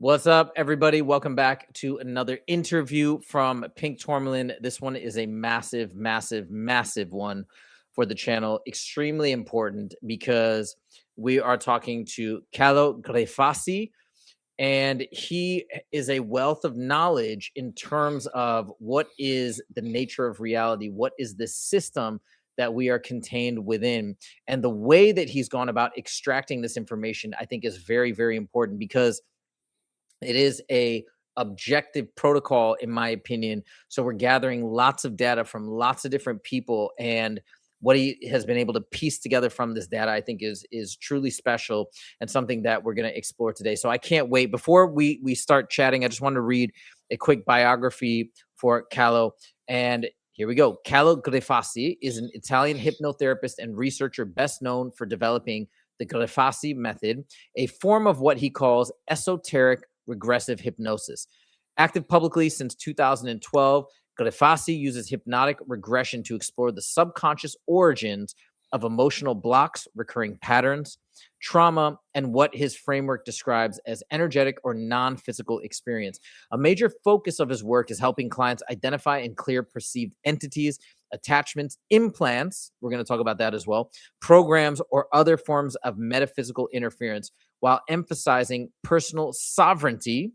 What's up, everybody? Welcome back to another interview from Pink Tourmaline. This one is a massive, massive, massive one for the channel. Extremely important because we are talking to Calogero Grifasi, and he is a wealth of knowledge in terms of what is the nature of reality, what is the system that we are contained within. And the way that he's gone about extracting this information, I think, is very, very important because it is a objective protocol, in my opinion. So we're gathering lots of data from lots of different people, and what he has been able to piece together from this data, I think, is truly special and something that we're going to explore today. So I can't wait. Before we start chatting, I just want to read a quick biography for Calo. And here we go. Calo Grifasi is an Italian hypnotherapist and researcher best known for developing the Grifasi method, a form of what he calls esoteric regressive hypnosis. Active publicly since 2012, Grifasi uses hypnotic regression to explore the subconscious origins of emotional blocks, recurring patterns, trauma, and what his framework describes as energetic or non-physical experience. A major focus of his work is helping clients identify and clear perceived entities, attachments, implants, we're going to talk about that as well, programs, or other forms of metaphysical interference, while emphasizing personal sovereignty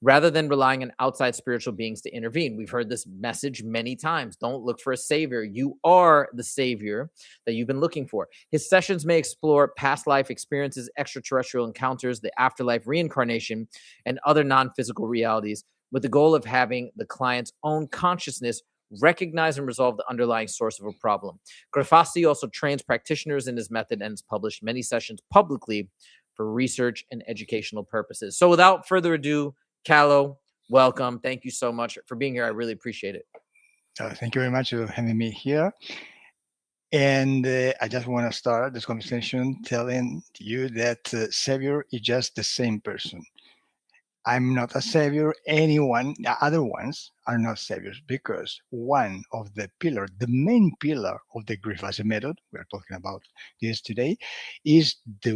rather than relying on outside spiritual beings to intervene. We've heard this message many times. Don't look for a savior. You are the savior that you've been looking for. His sessions may explore past life experiences, extraterrestrial encounters, the afterlife, reincarnation, and other non-physical realities, with the goal of having the client's own consciousness recognize and resolve the underlying source of a problem. Grifasi also trains practitioners in his method and has published many sessions publicly for research and educational purposes. So without further ado, Calo, welcome. Thank you so much for being here. I really appreciate it. Thank you very much for having me here. And I just want to start this conversation telling you that Savior is just the same person. I'm not a savior. The other ones are not saviors, because one of the main pillar of the Grifasi method, we are talking about this today, is the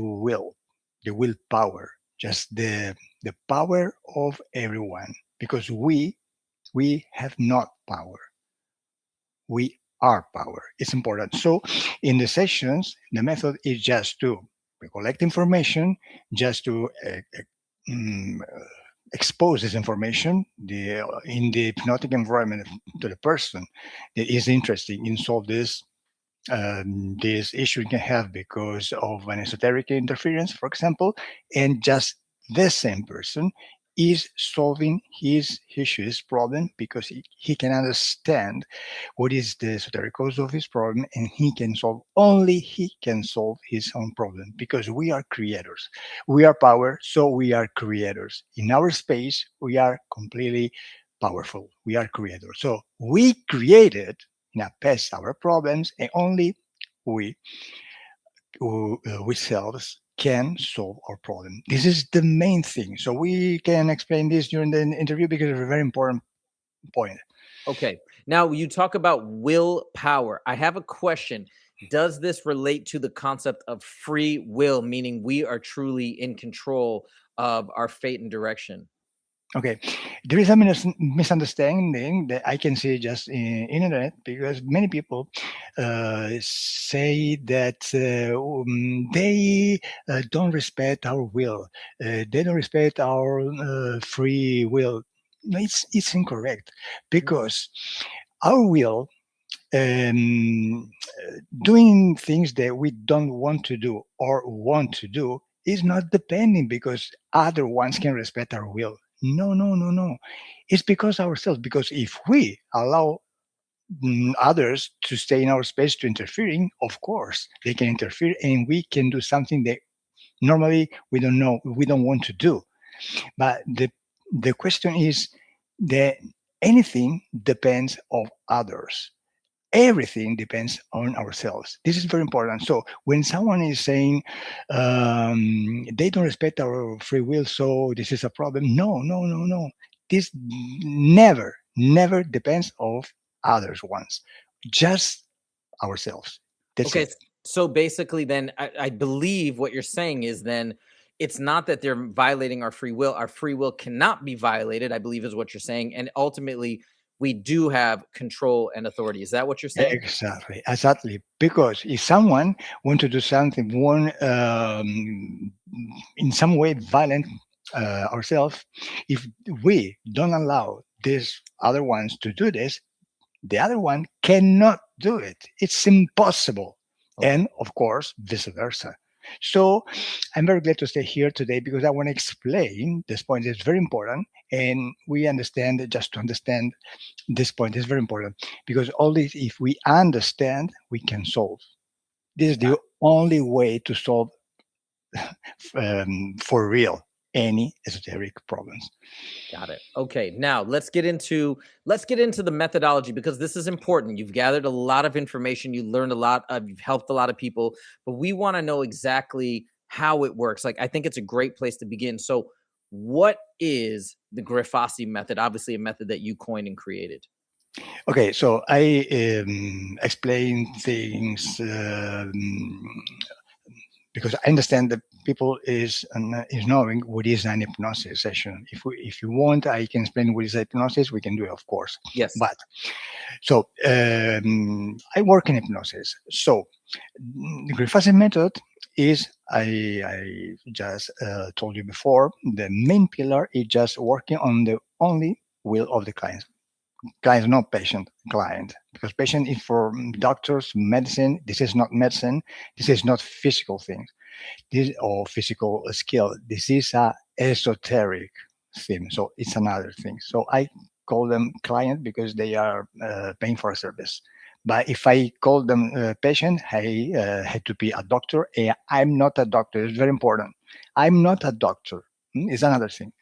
willpower, just the power of everyone. Because we have not power. We are power. It's important. So in the sessions, the method is just to collect information, just to mm, expose this information in the hypnotic environment to the person that is interested in solve this issue you can have because of an esoteric interference, for example, and just the same person is solving his issue, his problem, because he can understand what is the esoteric cause of his problem, and he can solve his own problem, because we are creators. We are power, so we are creators. In our space, we are completely powerful. We are creators. So we created in a past our problems, and only we ourselves can solve our problem. This is the main thing. So we can explain this during the interview because it's a very important point. Okay. Now, you talk about willpower. I have a question. Does this relate to the concept of free will, meaning we are truly in control of our fate and direction? Okay, there is a misunderstanding that I can see just in internet, because many people say that they don't respect our will, they don't respect our free will. No, it's incorrect, because our will, doing things that we don't want to do or want to do, is not depending because other ones can respect our will. No, no, no, no. It's because ourselves. Because if we allow others to stay in our space to interfering, of course they can interfere, and we can do something that normally we don't want to do. But the question is that anything depends of others. Everything depends on ourselves. This is very important. So when someone is saying they don't respect our free will, so this is a problem, no, no, no, no. This never depends of others ones, just ourselves. That's Okay. it. So basically, then I believe what you're saying is then it's not that they're violating our free will. Our free will cannot be violated, I believe is what you're saying. And ultimately, we do have control and authority. Is that what you're saying? Exactly. Because if someone want to do something, in some way violent ourselves, if we don't allow these other ones to do this, the other one cannot do it. It's impossible. Okay. And of course, vice versa. So I'm very glad to stay here today because I want to explain this point. It's very important. And we understand, just to understand this point is very important because only if we understand, we can solve. This is the only way to solve for real any esoteric problems. Got it. Okay. Now let's get into the methodology because this is important. You've gathered a lot of information, you learned a lot, you've helped a lot of people, but we want to know exactly how it works. Like I think it's a great place to begin. So what is the Grifasi method? Obviously a method that you coined and created. Okay, so I explain things because I understand that people is knowing what is an hypnosis session. If you want, I can explain what is hypnosis. We can do it, of course. Yes. But so I work in hypnosis. So the Grifasi method is I just told you before. The main pillar is just working on the only will of the client. Client, not patient, client, because patient is for doctors, medicine. This is not medicine. This is not physical things. This or physical skill. This is a esoteric thing. So it's another thing. So I call them client because they are paying for a service. But if I call them patient, I had to be a doctor. I'm not a doctor. It's very important. I'm not a doctor. It's another thing.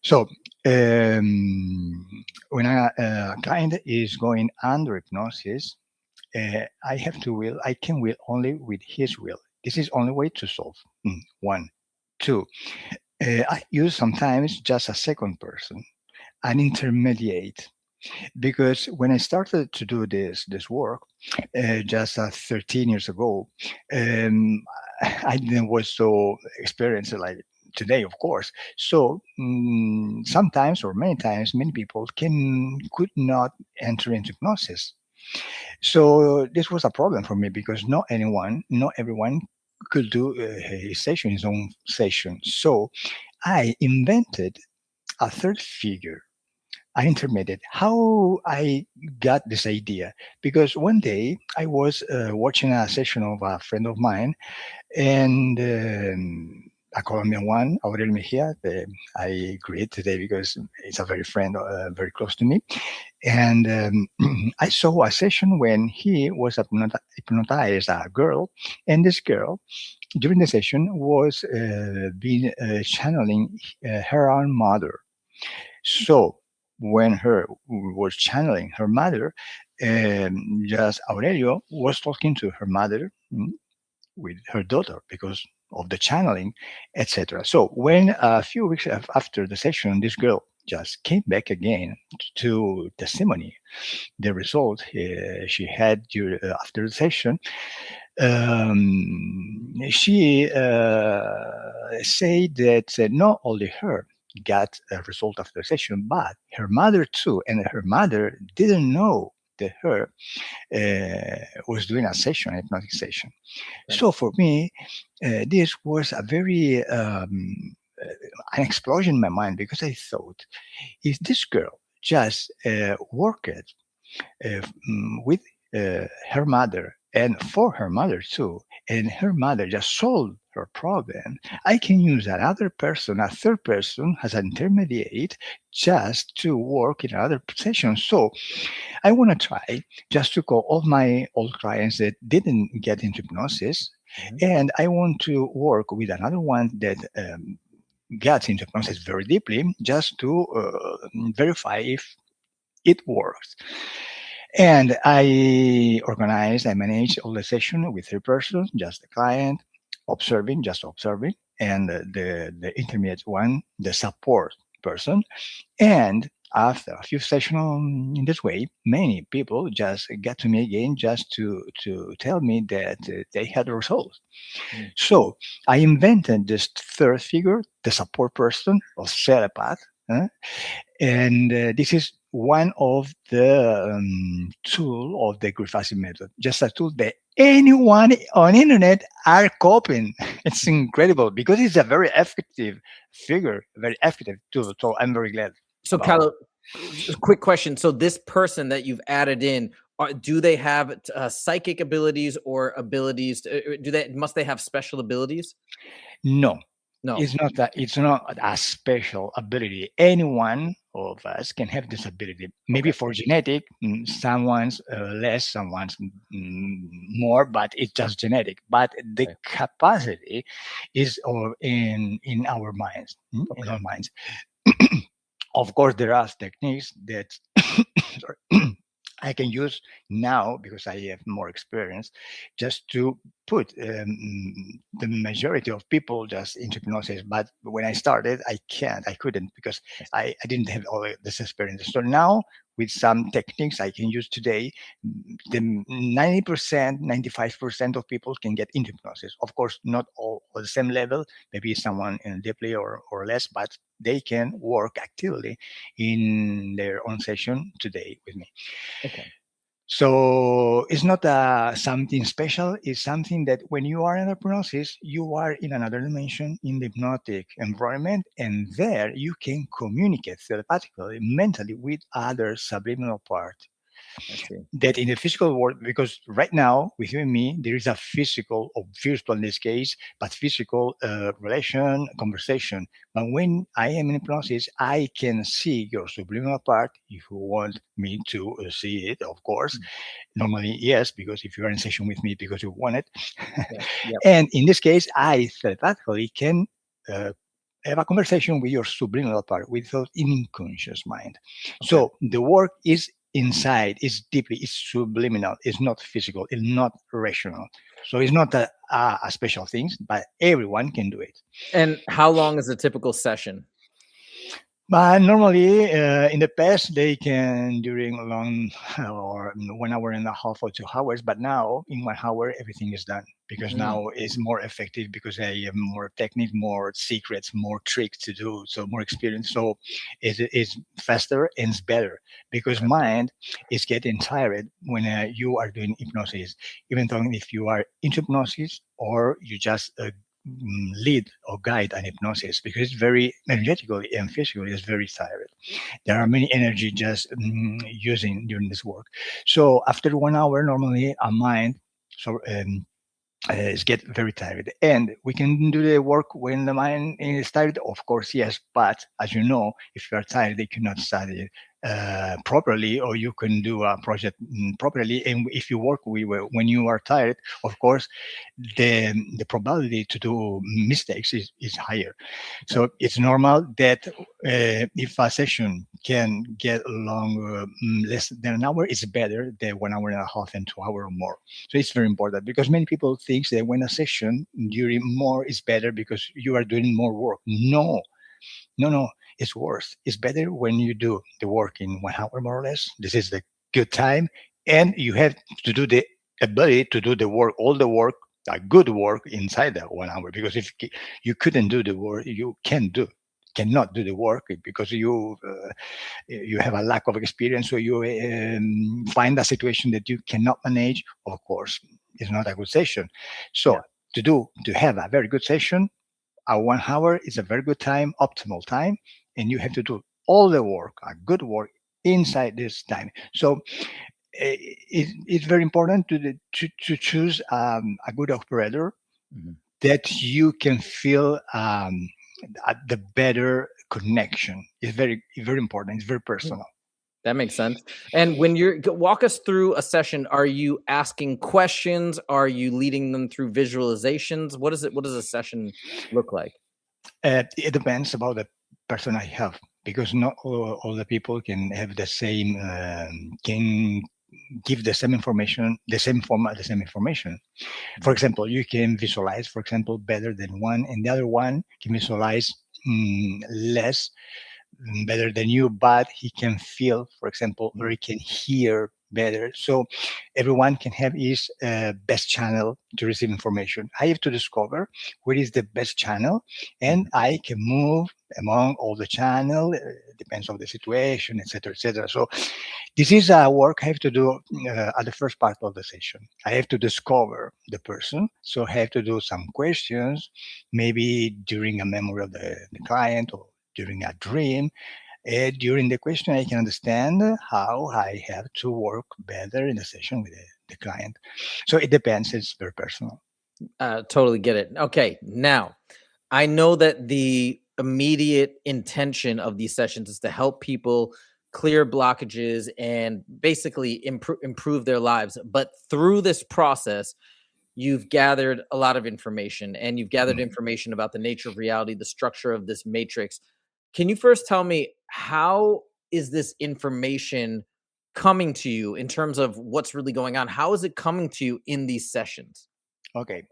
So when a client is going under hypnosis, I have to will. I can will only with his will. This is only way to solve. One, two. I use sometimes just a second person, an intermediate, because when I started to do this work, just 13 years ago, I didn't was so experienced like today, of course. So sometimes or many times, many people could not enter into hypnosis. So this was a problem for me because not everyone could do a session, his own session. So I invented a third figure, an intermediate. How I got this idea? Because one day I was watching a session of a friend of mine, and a Colombian one, Aurel Mejia. I greet today because it's a very friend, very close to me. And I saw a session when he was hypnotized a girl, and this girl, during the session, was channeling her own mother. So when her was channeling her mother, just Aurelio was talking to her mother with her daughter because of the channeling, etc. So when a few weeks after the session, this girl just came back again to testimony the result she had after the session. She said that not only her got a result after the session, but her mother too, and her mother didn't know that her was doing a session, a hypnotic session. Right. So for me, this was a very an explosion in my mind because I thought, if this girl just worked with her mother and for her mother too, and her mother just solved her problem, I can use another person, a third person, as an intermediate just to work in another session. So I want to try just to call all my old clients that didn't get into hypnosis, and I want to work with another one that gets into hypnosis very deeply just to verify if it works. And I manage all the session with 3 persons, just the client, just observing, and the intermediate one, the support person. And After a few sessions in this way, many people just get to me again just to tell me that they had results. Mm. So I invented this third figure, the support person or telepath, and this is one of the tool of the Grifasi method. Just a tool that anyone on internet are copying. It's incredible because it's a very effective figure, very effective tool. So I'm very glad So, about it. Calo, quick question. So, this person that you've added in, do they have psychic abilities or abilities? Must they have special abilities? No, No. it's not a special ability. Anyone of us can have this ability. Maybe Okay. for genetic, someone's less, someone's more, but it's just genetic. But the Okay. capacity is in our minds. In Okay. our minds. Of course, there are techniques that sorry, I can use now because I have more experience, just to put the majority of people just into hypnosis. But when I started, I couldn't because I didn't have all this experience. So now, with some techniques I can use today, the 90%, 95% of people can get into hypnosis. Of course, not all at the same level, maybe someone deeply or less, but they can work actively in their own session today with me. Okay. So it's not something special. It's something that when you are in hypnosis, you are in another dimension in the hypnotic environment, and there you can communicate telepathically, mentally with other subliminal part I see. that in the physical world, because right now with you and me there is a physical or virtual in this case, but physical relation conversation. But when I am in hypnosis, I can see your subliminal part if you want me to see it, of course. Mm. Normally yes, because if you are in session with me because you want it. Yeah. Yeah. And in this case I telepathically can uh, have a conversation with your subliminal part, with your unconscious mind. Okay. So the work is inside, it's deeply, it's subliminal, it's not physical, it's not rational. So it's not a special thing, but everyone can do it. And how long is a typical session? But normally, in the past, they can during a long or 1 hour and a half or 2 hours. But now, in 1 hour, everything is done because Mm. now it's more effective because I have more technique, more secrets, more tricks to do, so more experience. So it's faster and it's better because Okay. mind is getting tired when you are doing hypnosis, even though if you are in hypnosis or you just lead or guide an hypnosis because it's very energetically and physically it's very tired. There are many energy just using during this work. So after 1 hour, normally a mind so is get very tired, and we can do the work when the mind is tired. Of course, yes, but as you know, if you are tired, you cannot study properly, or you can do a project properly. And if you work when you are tired, of course, the probability to do mistakes is higher. Okay. So it's normal that if a session can get long less than an hour, it's better than 1 hour and a half and 2 hours or more. So it's very important because many people think that when a session during more is better because you are doing more work. No, no, no, it's worse. It's better when you do the work in 1 hour more or less. This is the good time, and you have to do the ability to do the work, all the work, good work inside that 1 hour. Because if you couldn't do the work, you cannot do the work because you have a lack of experience, so you find a situation that you cannot manage. Of course, it's not a good session. So Yeah. to have a very good session, a 1 hour is a very good time, optimal time, and you have to do all the work, a good work inside this time. So it's very important to choose a good operator Mhm. that you can feel the better connection. It's very important. It's very Mm. personal. That makes sense. And when walk us through a session, are you asking questions? Are you leading them through visualizations? What does a session look like? It depends about the person I have because not all the people can have the same can give the same information, the same format, the same information. For Mhm. example, you can visualize, better than one, and the other one can visualize less better than you, but he can feel, for example, or he can hear better. So everyone can have his best channel to receive information. I have to discover what is the best channel, and I can move among all the channel. Depends on the situation, etc., etc. So this is a work I have to do at the first part of the session. I have to discover the person, so I have to do some questions, maybe during a memory of the client or during a dream. During the question, I can understand how I have to work better in the session with the client. So it depends. It's very personal. Totally get it. Okay, now I know that the immediate intention of these sessions is to help people clear blockages and basically improve their lives. But through this process, you've gathered a lot of information, and you've gathered Mm. information about the nature of reality, the structure of this matrix. Can you first tell me, how is this information coming to you in terms of what's really going on? How is it coming to you in these sessions? Okay.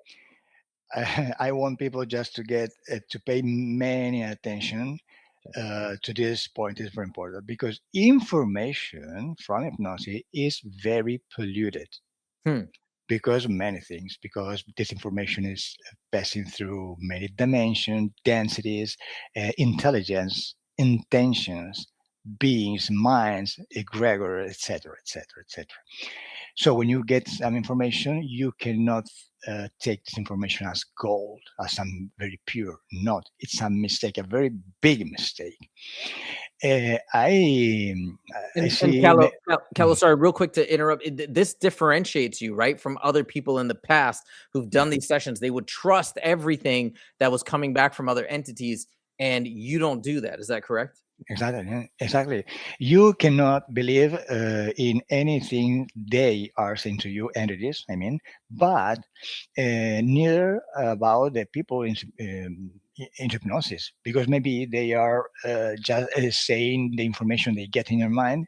I want people just to get to pay many attention to this point is very important because information from hypnosis is very polluted Hmm. because of many things, because this information is passing through many dimensions, densities, intelligence, intentions, beings, minds, egregor, etc., etc., etc. So when you get some information, you cannot take this information as gold, as some very pure. Not. It's a mistake, a very big mistake. I And see. Calo, sorry, real quick to interrupt. This differentiates you, right, from other people in the past who've Yeah. done these sessions. They would trust everything that was coming back from other entities, and you don't do that. Is that correct? Exactly, yeah, exactly. You cannot believe in anything they are saying to you, entities, I mean, but neither about the people in hypnosis, because maybe they are just saying the information they get in your mind,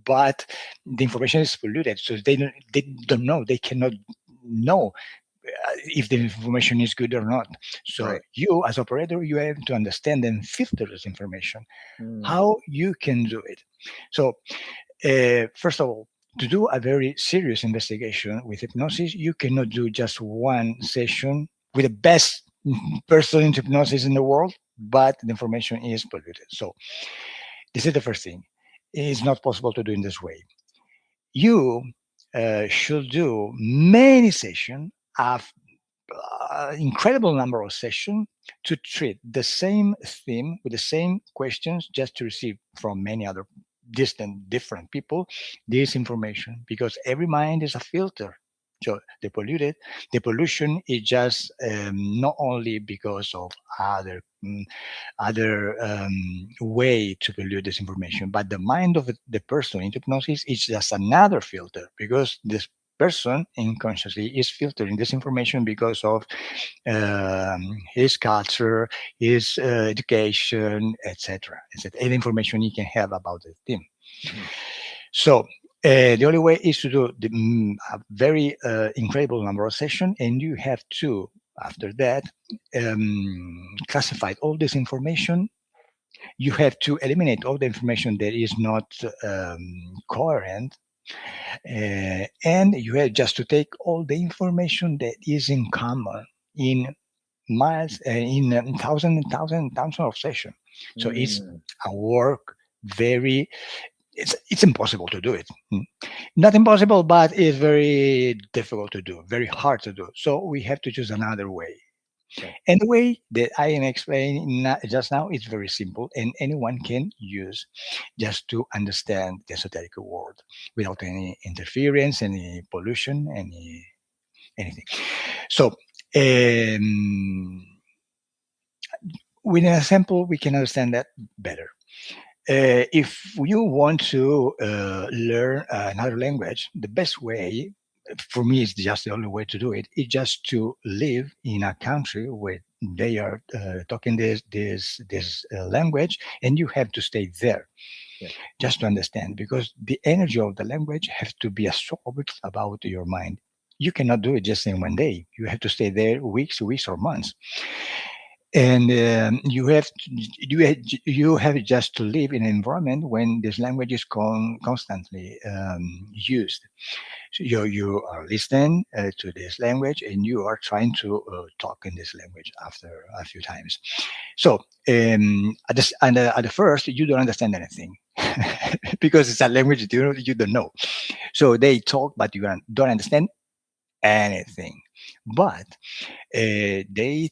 but the information is polluted, so they don't know, they cannot know if the information is good or not. So Right. you, as operator, you have to understand and filter this information Mm. how you can do it. So, first of all, to do a very serious investigation with hypnosis, you cannot do just one session with the best person in hypnosis in the world, but the information is polluted. So, this is the first thing. It's not possible to do in this way. You should do many sessions of incredible number of sessions to treat the same theme with the same questions just to receive from many other distant different people this information because every mind is a filter. So the pollution is just not only because of other way to pollute this information, but the mind of the person in hypnosis is just another filter because this person unconsciously is filtering this information because of his culture, his education, etc. Any information he can have about the team. Mhm. So the only way is to do a very incredible number of sessions, and you have to, after that, classify all this information. You have to eliminate all the information that is not coherent, and you have just to take all the information that is in common in miles in thousands and thousands and thousands of sessions. So it's Mm. a work very it's impossible to do it. Not impossible, but it's very difficult to do, very hard to do. So we have to choose another way. Okay. And the way that I am explaining just now is very simple, and anyone can use just to understand the esoteric world without any interference, any pollution, anything. So, with an example, we can understand that better. If you want to learn another language, the best way, for me, is just the only way to do it, is just to live in a country where they are talking this language, and you have to stay there Yeah. just to understand, because the energy of the language has to be absorbed about your mind. You cannot do it just in one day. You have to stay there weeks or months. And you have just to live in an environment when this language is constantly used. So you are listening to this language, and you are trying to talk in this language after a few times. So at the first, you don't understand anything because it's a language you don't know. So they talk, but you don't understand anything. But day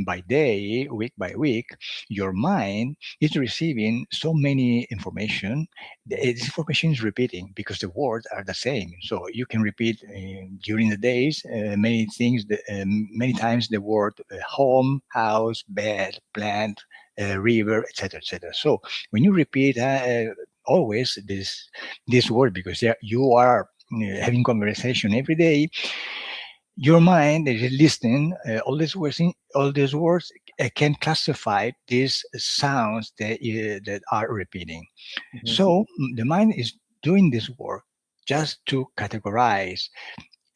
by day, week by week, your mind is receiving so many information. This information is repeating because the words are the same. So you can repeat during the days many things, many times the word home, house, bed, plant, river, etc., etc. So when you repeat always this word, because you are having conversation every day, your mind that is listening all these words can classify these sounds that are repeating. Mhm. So the mind is doing this work just to categorize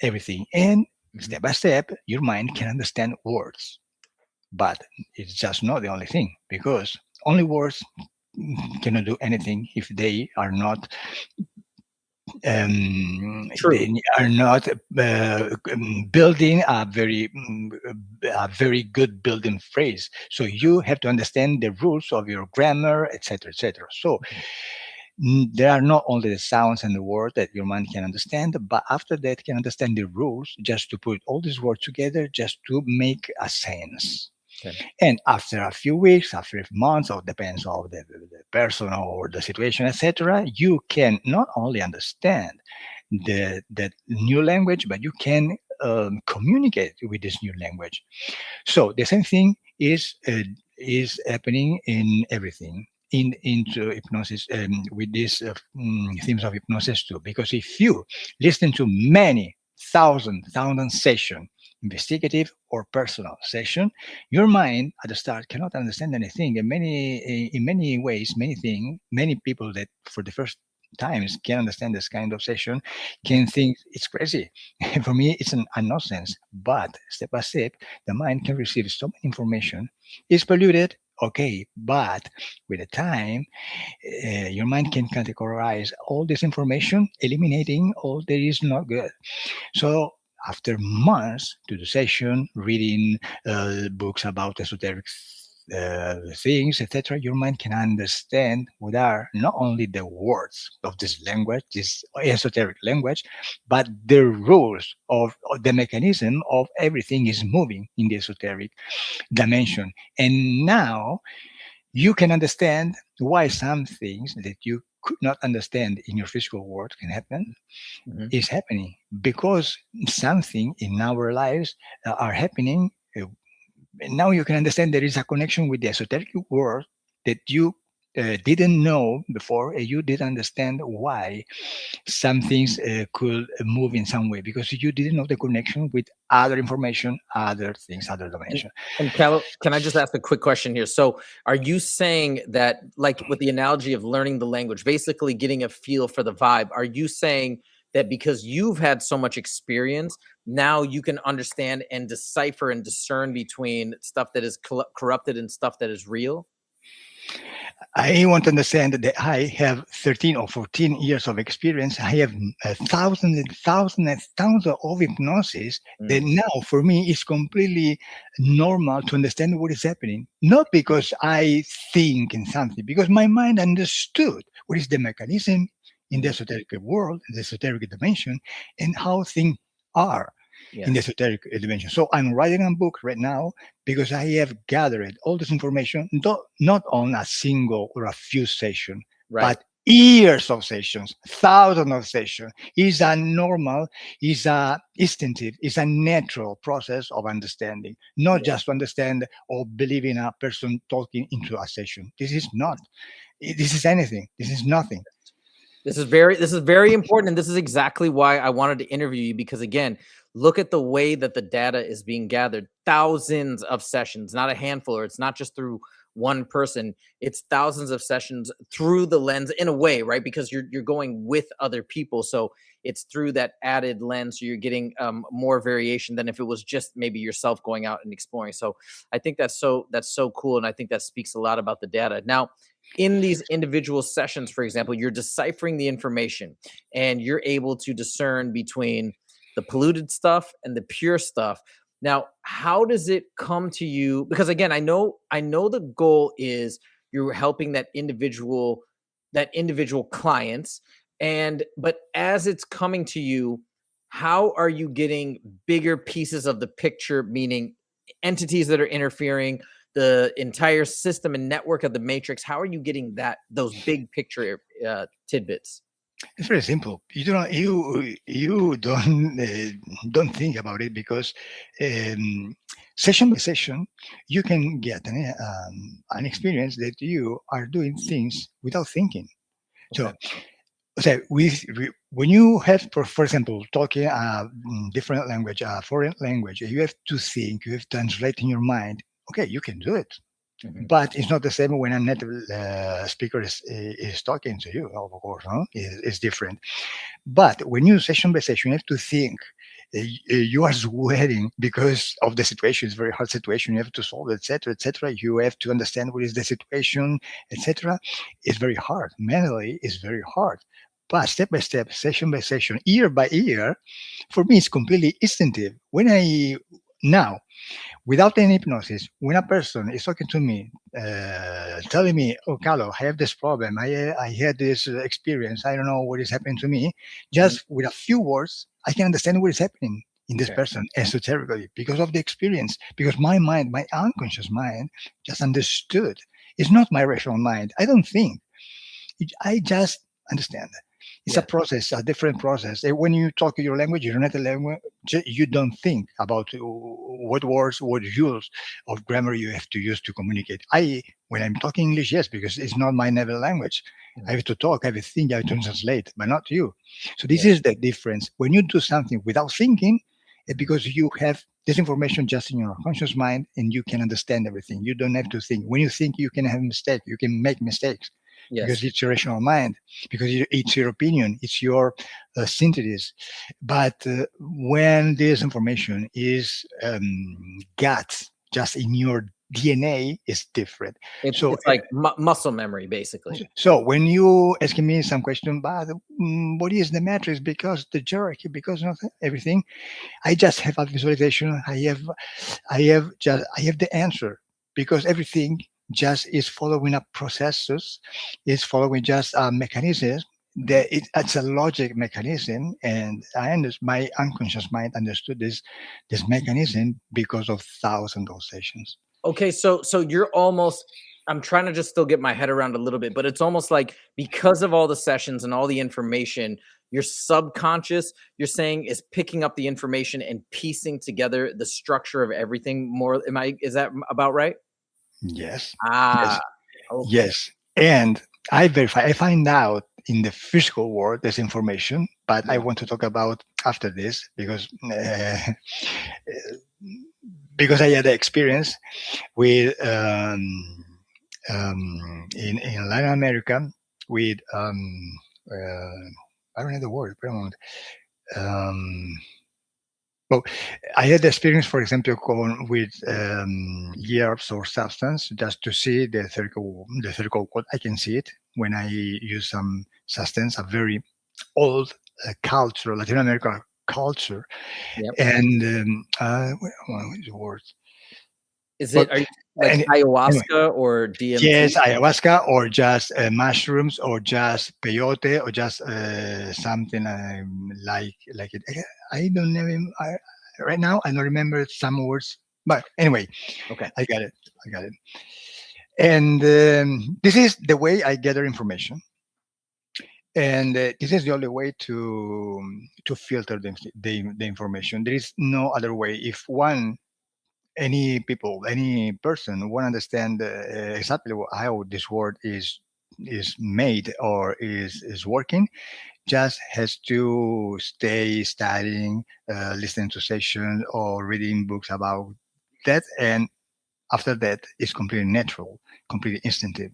everything, and Mhm. step by step your mind can understand words. But it's just not the only thing, because only words cannot do anything if they are not True. building a very good building phrase. So you have to understand the rules of your grammar, etc., etc. So Mhm. there are not only the sounds and the words that your mind can understand, but after that can understand the rules, just to put all these words together, just to make a sense. Okay. And after a few weeks, after a few months, or depends on the person or the situation, etc., you can not only understand the new language, but you can communicate with this new language. So the same thing is happening in everything into hypnosis, with these themes of hypnosis too. Because if you listen to many thousand session, investigative or personal session, your mind at the start cannot understand anything. And in many ways, many people that for the first times can understand this kind of session Mhm. can think it's crazy. For me, it's a nonsense. But step by step, the mind can receive so much information. It's polluted, okay, but with the time, your mind can categorize all this information, eliminating all that is not good. So after months to the session, reading books about esoteric things, etc., your mind can understand what are not only the words of this language, this esoteric language, but the rules of the mechanism of everything is moving in the esoteric dimension. And now you can understand why some things that you could not understand in your physical world can happen Mhm. is happening because something in our lives are happening. Now you can understand there is a connection with the esoteric world that you didn't know before, and you didn't understand why some things could move in some way because you didn't know the connection with other information, other things, other And dimension. Calo, can I just ask a quick question here? So, are you saying that, like with the analogy of learning the language, basically getting a feel for the vibe, are you saying that because you've had so much experience, now you can understand and decipher and discern between stuff that is corrupted and stuff that is real? I want to understand that I have 13 or 14 years of experience. I have thousands and thousands and thousands of hypnosis that Mm, now for me is completely normal to understand what is happening. Not because I think in something, because my mind understood what is the mechanism in the mhm. esoteric world, the esoteric dimension, and how things are in the Yes. esoteric dimension. So I'm writing a book right now because I have gathered all this information, not on a single or a few sessions, Right. but years of sessions, thousands of sessions. Is a normal, is a instinctive, is a natural process of understanding, not Yes. just to understand or believe in a person talking into a session. This is not. This is anything. This is nothing. This is very important, and this is exactly why I wanted to interview you, because again, look at the way that the data is being gathered. Thousands of sessions, not a handful, or it's not just through one person. It's thousands of sessions through the lens in a way, right? Because you're going with other people, so it's through that added lens. So you're getting more variation than if it was just maybe yourself going out and exploring. So I think that's so cool, and I think that speaks a lot about the data. Now, in these individual sessions, for example, you're deciphering the information, and you're able to discern between the polluted stuff and the pure stuff. Now, how does it come to you? Because again, I know the goal is you're helping that individual clients, and but as it's coming to you, how are you getting bigger pieces of the picture, meaning entities that are interfering, the entire system and network of the matrix? How are you getting those big picture tidbits? It's very simple. You don't think about it because um, session by session you can get an experience that you are doing things without thinking. So, Okay. so when you have, for example, talking a different language, a foreign language, you have to think, you have to translate in your mind. Okay, you can do it, Mhm. but it's not the same when a native speaker is talking to you. Of course, no? It's different. But when you session by session, you have to think. You are sweating because of the situation. It's a very hard situation. You have to solve, etc., etc. You have to understand what is the situation, etc. It's very hard. Mentally, it's very hard. But step by step, session by session, year by year, for me, it's completely instinctive. When I now without any hypnosis, when a person is talking to me, telling me, "Oh, Calo, I have this problem. I had this experience. I don't know what is happening to me," Mhm. just with a few words, I can understand what is happening in this Okay. person esoterically because of the experience. Because my mind, my unconscious mind, just understood. It's not my rational mind. I don't think. I just understand. It's a Yeah. process, a different process. When you talk your language, your native language, you don't think about what words, what rules of grammar you have to use to communicate. When I'm talking English, yes, because it's not my native language. I Mhm. have to talk, I have to think, I have to translate, but not you. So this Yeah. is the difference. When you do something without thinking, it's Mhm. because you have this information just in your conscious mind and you can understand everything. You don't have to think. When you think, you can have a mistake. You can make mistakes because Yes. it's your rational mind, because it's your opinion, it's your synthesis. But when this information is got just in your DNA, is different. It's So, it's like muscle memory, basically. so when you asking me some question about what is the matrix, because the hierarchy, because of everything, I just have a visualization. I have the answer because everything just is following a processes, is following just a mechanism. Mhm. It's a logic mechanism, and my unconscious mind understood this mechanism because of thousands of sessions. Okay, so you're almost, I'm trying to just still get my head around a little bit, but it's almost like because of all the sessions and all the information, your subconscious, you're saying, is picking up the information and piecing together the structure of everything more. Is that about right? Yes, yes, Ah, okay. yes, and I verify. I find out in the physical world this information, but I Yeah. want to talk about after this because I had the experience with in Latin America with I don't know the word. Wait a moment. Um, well, I had the experience, for example, with herbs or substance just to see the theoretical code. I can see it when I use some substance, a very old culture, Latin American culture, Yep. and what is the word? But Are you like any, anyway, ayahuasca or DMT? yes, ayahuasca or just mushrooms or just peyote or just something like it. I don't know. Right now, I don't remember some words, but anyway, Okay. I got it. I got it. And this is the way I gather information, and this is the only way to filter the information. There is no other way. If any person want to understand exactly how this word is is made or is working, just has to stay studying, listening to sessions or reading books about that, and after that it's completely natural, completely instinctive,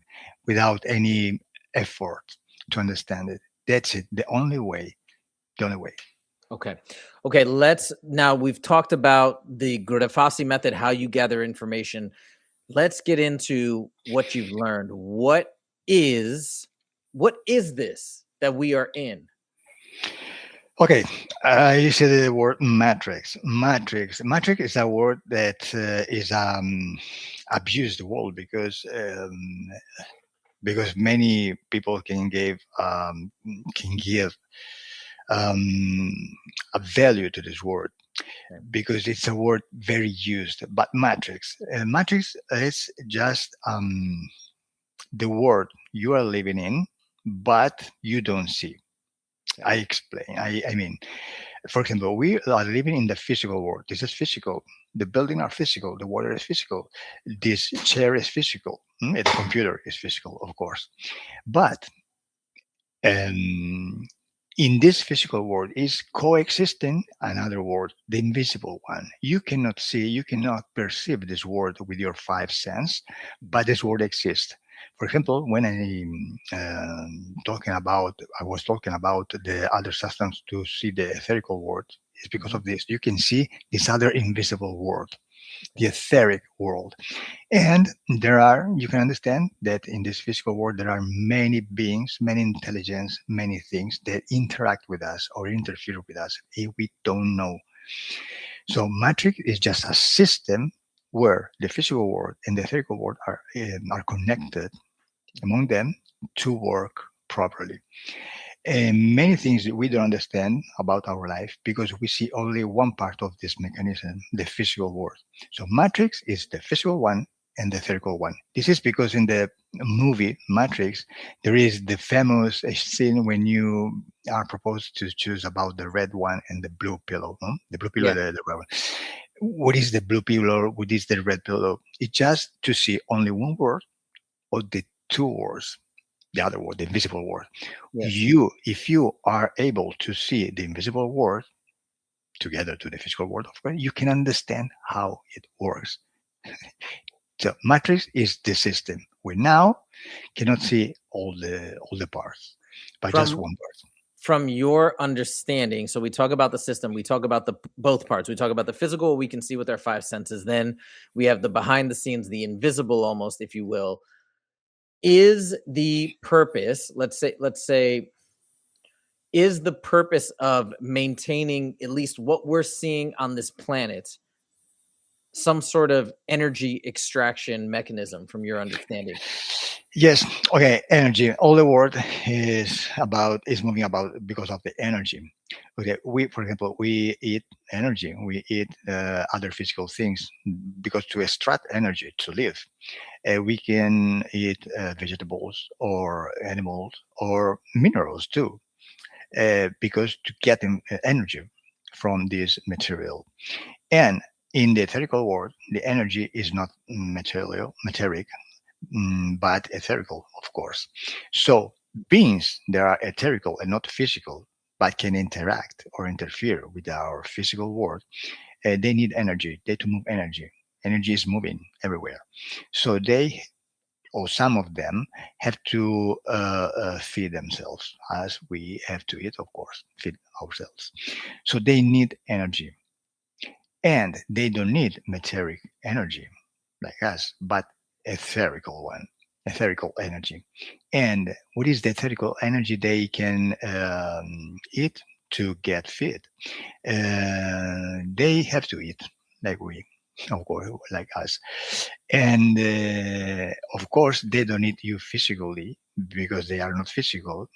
without any effort to understand it. That's it. The only way. The only way. Okay. Okay. Let's now, we've talked about the Grifasi method, how you gather information. Let's get into what you've learned. Is what is this that we are in? Okay, you said the word matrix. Matrix is a word that is abused the world because many people can give um, a value to this word Okay. because it's a word very used. But matrix is just the world you are living in, but you don't see. Okay. I explain. I mean, for example, we are living in the physical world. This is physical. The building are physical. The water is physical. This chair is physical. The computer is physical, of course. But um, in this physical world is coexisting another world, the invisible one. You cannot see, you cannot perceive this world with your five sense, but this world exists. For example, when I was talking about the other substance to see the etherical world, it's because Mhm. of this. You can see this other invisible world, the Okay. etheric world. And you can understand that in this physical world, there are many beings, many intelligence, many things that interact with us or interfere with us if we don't know. So, matrix is just a system where the physical world and the etherical world are connected among them to work properly. And many things that we don't understand about our life because we see only one part of this mechanism, the physical world. So Matrix is the physical one and the etherical one. This is because in the movie Matrix, there is the famous scene when you are proposed to choose about the red one and the blue pillow. No? The blue pillow, Yeah. the red one. What is the blue pillow? What is the red pillow? It's just to see only one word or the two words, the other world, the invisible world. Yes. If you are able to see the invisible world together to the physical world, of course, you can understand how it works. So matrix is the system. We now cannot see all the parts, but just From one part. from your understanding, so we talk about the system, we talk about the both parts. We talk about the physical, we can see with our five senses. Then we have the behind the scenes, the invisible almost, if you will. Is the purpose, let's say is the purpose of maintaining at least what we're seeing on this planet some sort of energy extraction mechanism from your understanding? Yes. Okay. Energy. All the world is moving about because of the energy. Okay. For example, we eat energy. We eat other physical things because to extract energy to live. We can eat vegetables or animals or minerals too, because to get energy from this material. And in the etherical world, the energy is not material, but etherical, of course. So beings that are etherical and not physical, but can interact or interfere with our physical world, they need energy. They to move energy. Energy is moving everywhere. So they or some of them have to feed themselves as we have to eat, of course, feed ourselves. So they need energy and they don't need material energy like us, but etherical one, etherical energy. And what is the etherical energy they can eat to get fit? They have to eat like we, of course, like us. And of course, they don't eat you physically because they are not physical.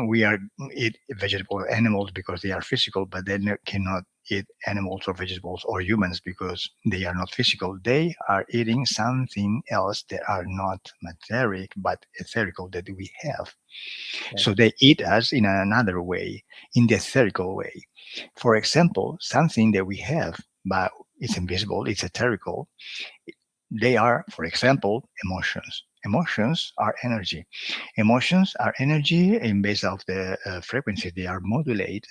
We are eat vegetable animals because they are physical, but they cannot eat animals or vegetables or humans because they are not physical. They are eating something else that are not material but etherical that we have. Okay. So they eat us in another way, in the etherical way. For example, something that we have, but it's invisible, it's etherical, They are, for example, emotions. Emotions are energy. Emotions are energy in base of the frequency they are modulated.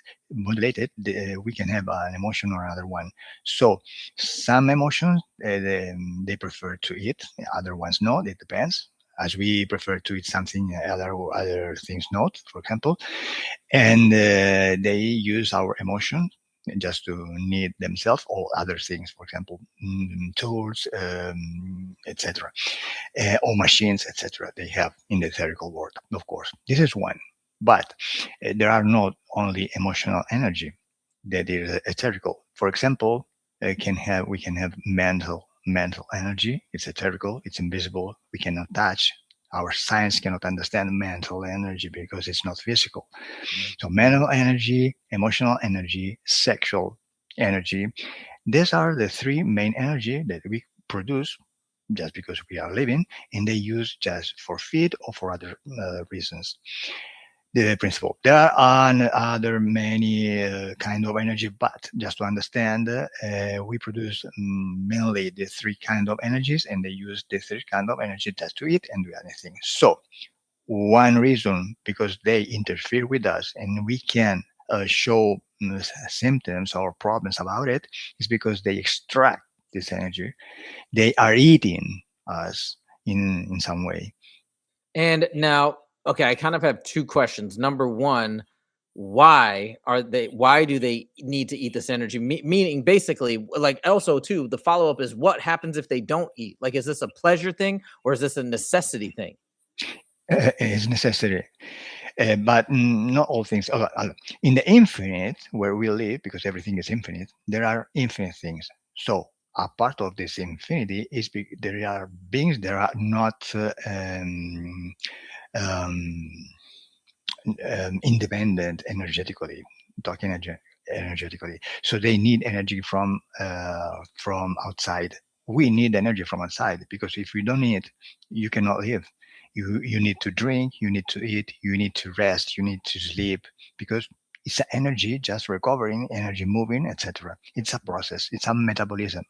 We can have an emotion or another one. So some emotions they prefer to eat, other ones not. It depends. As we prefer to eat something, other things not. For example, and they use our emotion just to need themselves or other things, for example, tools, etc., or machines, etc. They have in the etherical world, of course. This is one, but there are not only emotional energy that is etherical. For example, we can have mental energy. It's etherical. It's invisible. We cannot touch. Our science cannot understand mental energy because it's not physical. Mhm. So mental energy, emotional energy, sexual energy. These are the three main energy that we produce just because we are living, and they use just for feed or for other reasons. The principle. There are other many kind of energy, but just to understand, we produce mainly the three kind of energies, and they use the three kind of energy just to eat and do anything. So one reason because they interfere with us and we can show symptoms or problems about it is because they extract this energy. They are eating us in some way. And now, okay, I kind of have two questions. Number one, why do they need to eat this energy? Meaning basically, like, also too, the follow-up is what happens if they don't eat? Like, is this a pleasure thing or is this a necessity thing? It's necessary. But not all things. In the infinite, where we live, because everything is infinite, there are infinite things. So a part of this infinity is there are beings that are not um, independent energetically, talking energetically. So they need energy from outside. We need energy from outside because if we don't need, you cannot live. You need to drink, you need to eat, you need to rest, you need to sleep because it's energy just recovering, energy moving, etc. It's a process. It's a metabolism.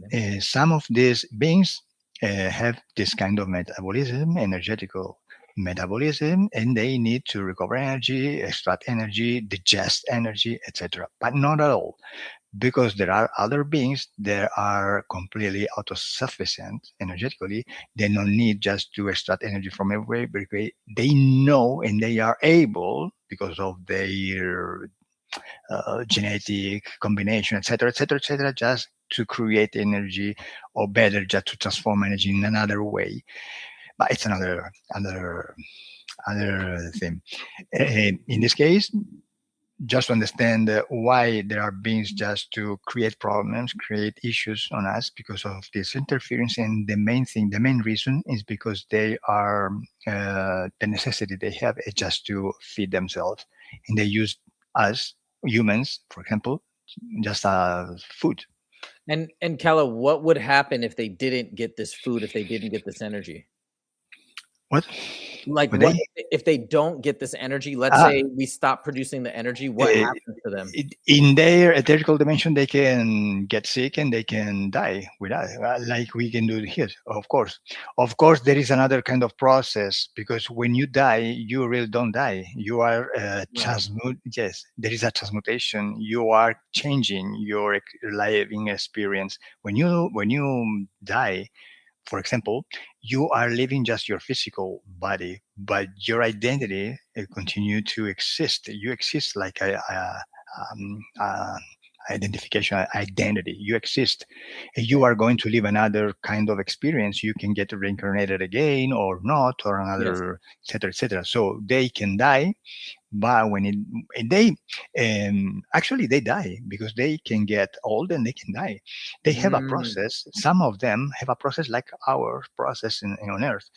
Okay. Some of these beings have this kind of metabolism, energetical metabolism, and they need to recover energy, extract energy, digest energy, etc. But not at all, because there are other beings that are completely autosufficient energetically. They don't need just to extract energy from everywhere because they know and they are able, because of their genetic combination, etc., etc., etc., just to create energy, or better, just to transform energy in another way. But it's another thing. In this case, just to understand why there are beings just to create problems, create issues on us because of this interference. And the main thing, the main reason is because they are the necessity they have is just to feed themselves, and they use us humans, for example, just as food. And Kella, what would happen if they didn't get this food, if they didn't get this energy? What? Like, Would what they? if they don't get this energy? Let's Ah, say we stop producing the energy, what uh, happens to them? in their etherical dimension, they can get sick and they can die without, like we can do here. Of course, there is another kind of process because when you die, you really don't die. You are Right. transmute. Yes, there is a transmutation. You are changing your living experience. When you die, for example, you are living just your physical body, but your identity continue to exist. You exist like a identification identity. You exist. You Okay. are going to live another kind of experience. You can get reincarnated again or not, or Yes. another, etc., etc. So they can die, but when they actually they die because they can get old and they can die. They have a Mm. process. Some of them have a process like our process on earth.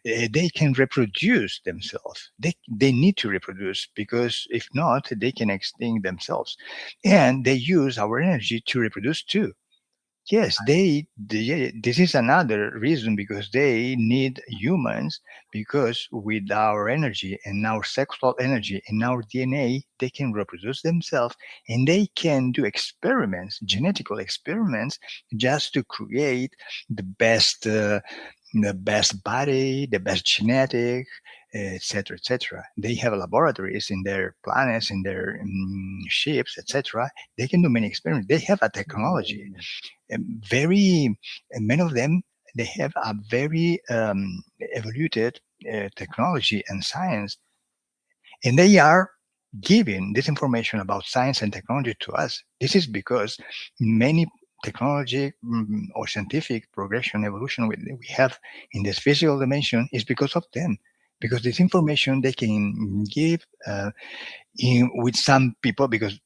They can reproduce themselves. They need to reproduce because if not they can extinct themselves, and they use our energy to reproduce too. Yes, this is another reason because they need humans because with our energy and our sexual energy and our DNA, they can reproduce themselves and they can do experiments, genetical experiments, just to create the best, the best body, the best genetic, etc., etc. They have laboratories in their planets, in their ships, etc. They can do many experiments. They have a technology Mm. very many of them they have a very evoluted technology and science and they are giving this information about science and technology to us. This is because many technology or scientific progression evolution we have in this physical dimension is because of them, because this information they can give with some people because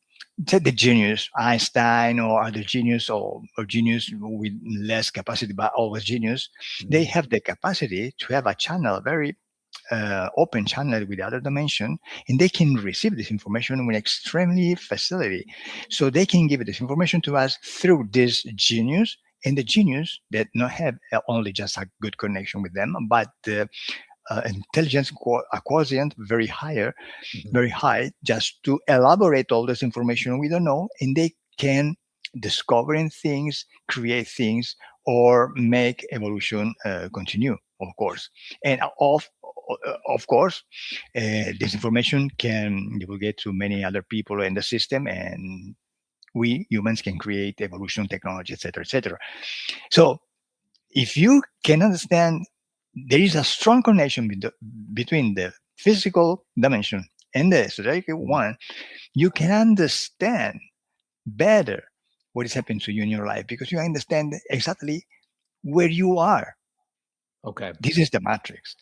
say the genius Einstein or other genius or genius with less capacity but always genius, they Mm. have the capacity to have a channel, very open channel with the other dimension, and they can receive this information with extremely facility, so they can give this information to us through this genius, and the genius that not have only just a good connection with them but the intelligence quotient Mhm. very high just to elaborate all this information we don't know, and they can discovering things, create things, or make evolution continue, of course. And of course, this information can divulgate to many other people in the system, and we humans can create evolution technology, etc., etc. So if you can understand, there is a strong connection between the physical dimension and the esoteric Mm. one, you can understand better what is happening to you in your life because you understand exactly where you are. Okay. This is the matrix.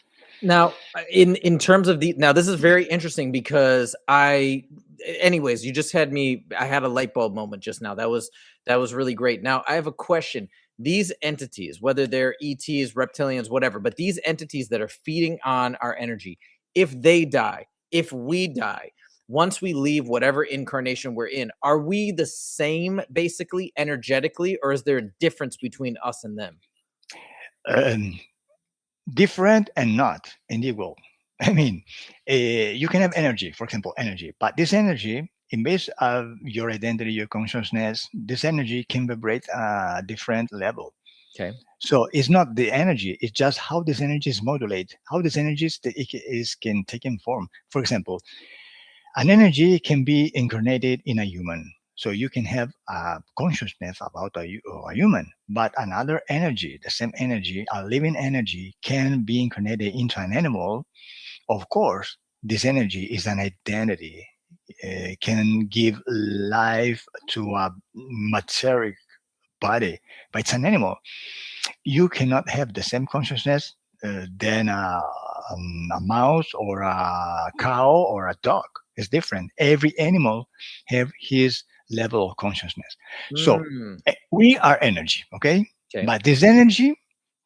Now, in terms of the now, this is very interesting because anyways, you just had me. I had a light bulb moment just now. That was really great. Now, I have a question. These entities, whether they're ETs, reptilians, whatever, but these entities that are feeding on our energy, if they die, if we die, once we leave whatever incarnation we're in, are we the same basically energetically, or is there a difference between us and them? Um, Different and not individual. I mean, you can have energy, for example, energy, but this energy, in base of your identity, your consciousness, this energy can vibrate a different level. Okay. So it's not the energy; it's just how this energy is modulated, how this energy can take in form. For example, an energy can be incarnated in a human. So you can have a consciousness about a human, but another energy, the same energy, a living energy, can be incarnated into an animal. Of course, this energy is an identity. Can give life to a material body, but it's an animal. You cannot have the same consciousness than a mouse or a cow or a dog. It's different. Every animal have his level of consciousness. So Mm, we are energy, okay? okay. But this energy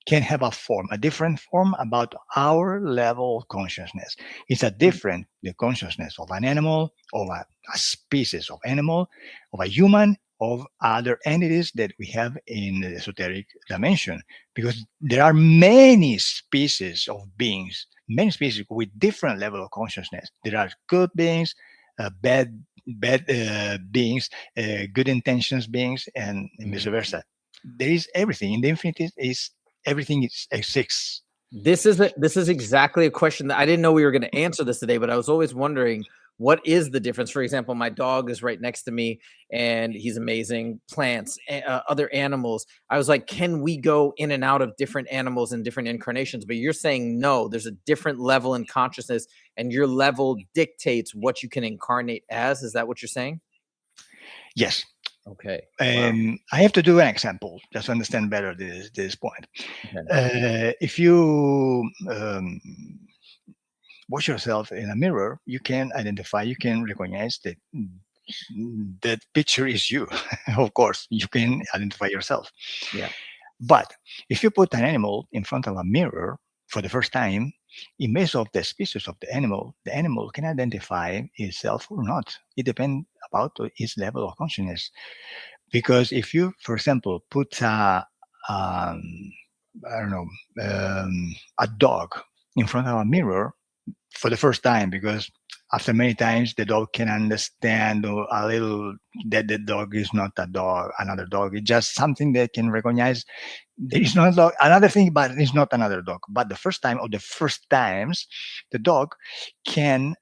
can have a form, a different form about our level of consciousness. It's a different the consciousness of an animal, of a species of animal, of a human, of other entities that we have in the esoteric dimension. Because there are many species of beings, many species with different level of consciousness. There are good beings, bad beings, good intentions beings, and vice Mm. versa. There is everything in the infinite is everything is exists. This is exactly a question that I didn't know we were going to answer this today, but I was always wondering what is the difference. For example, my dog is right next to me and he's amazing. Plants, other animals. I was like, can we go in and out of different animals and different incarnations? But you're saying no, there's a different level in consciousness and your level dictates what you can incarnate as. Is that what you're saying? Yes. Okay. Wow. I have to do an example just to understand better this point. Okay. If you watch yourself in a mirror, you can identify, you can recognize that that picture is you. Of course, you can identify yourself. Yeah. But if you put an animal in front of a mirror for the first time, in base of the species of the animal can identify itself or not. It depends about its level of consciousness. Because if you, for example, put I don't know, a dog in front of a mirror for the first time, because after many times the dog can understand a little that the dog is not a dog, another dog. It's just something they can recognize. There is not a dog, another thing, but it's not another dog. But the first time or the first times, the dog can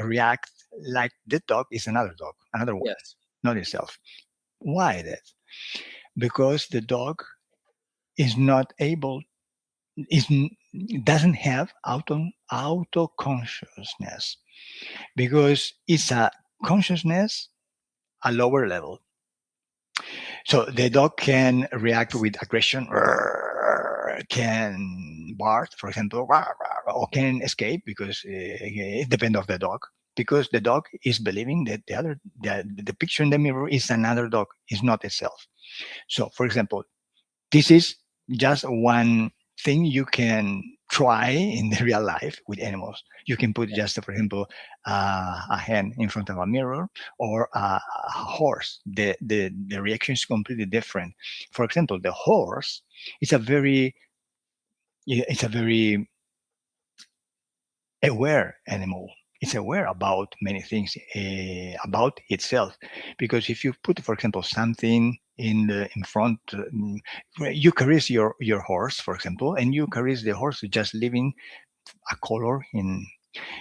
react like the dog, another one, Yes. not itself. Why that? Because the dog is not able, is doesn't have auto consciousness, because it's a consciousness a lower level. So the dog can react with aggression, can bark, for example, or can escape, because it depends of the dog. Because the dog is believing that the picture in the mirror is another dog, is not itself. So, for example, this is just one thing you can try in the real life with animals. You can put just, for example, a hen in front of a mirror, or a horse. The reaction is completely different. For example, the horse is a very it's a very aware animal. It's aware about many things, about itself. Because if you put, for example, something in front, you caress your horse, for example, and you caress the horse just leaving a color in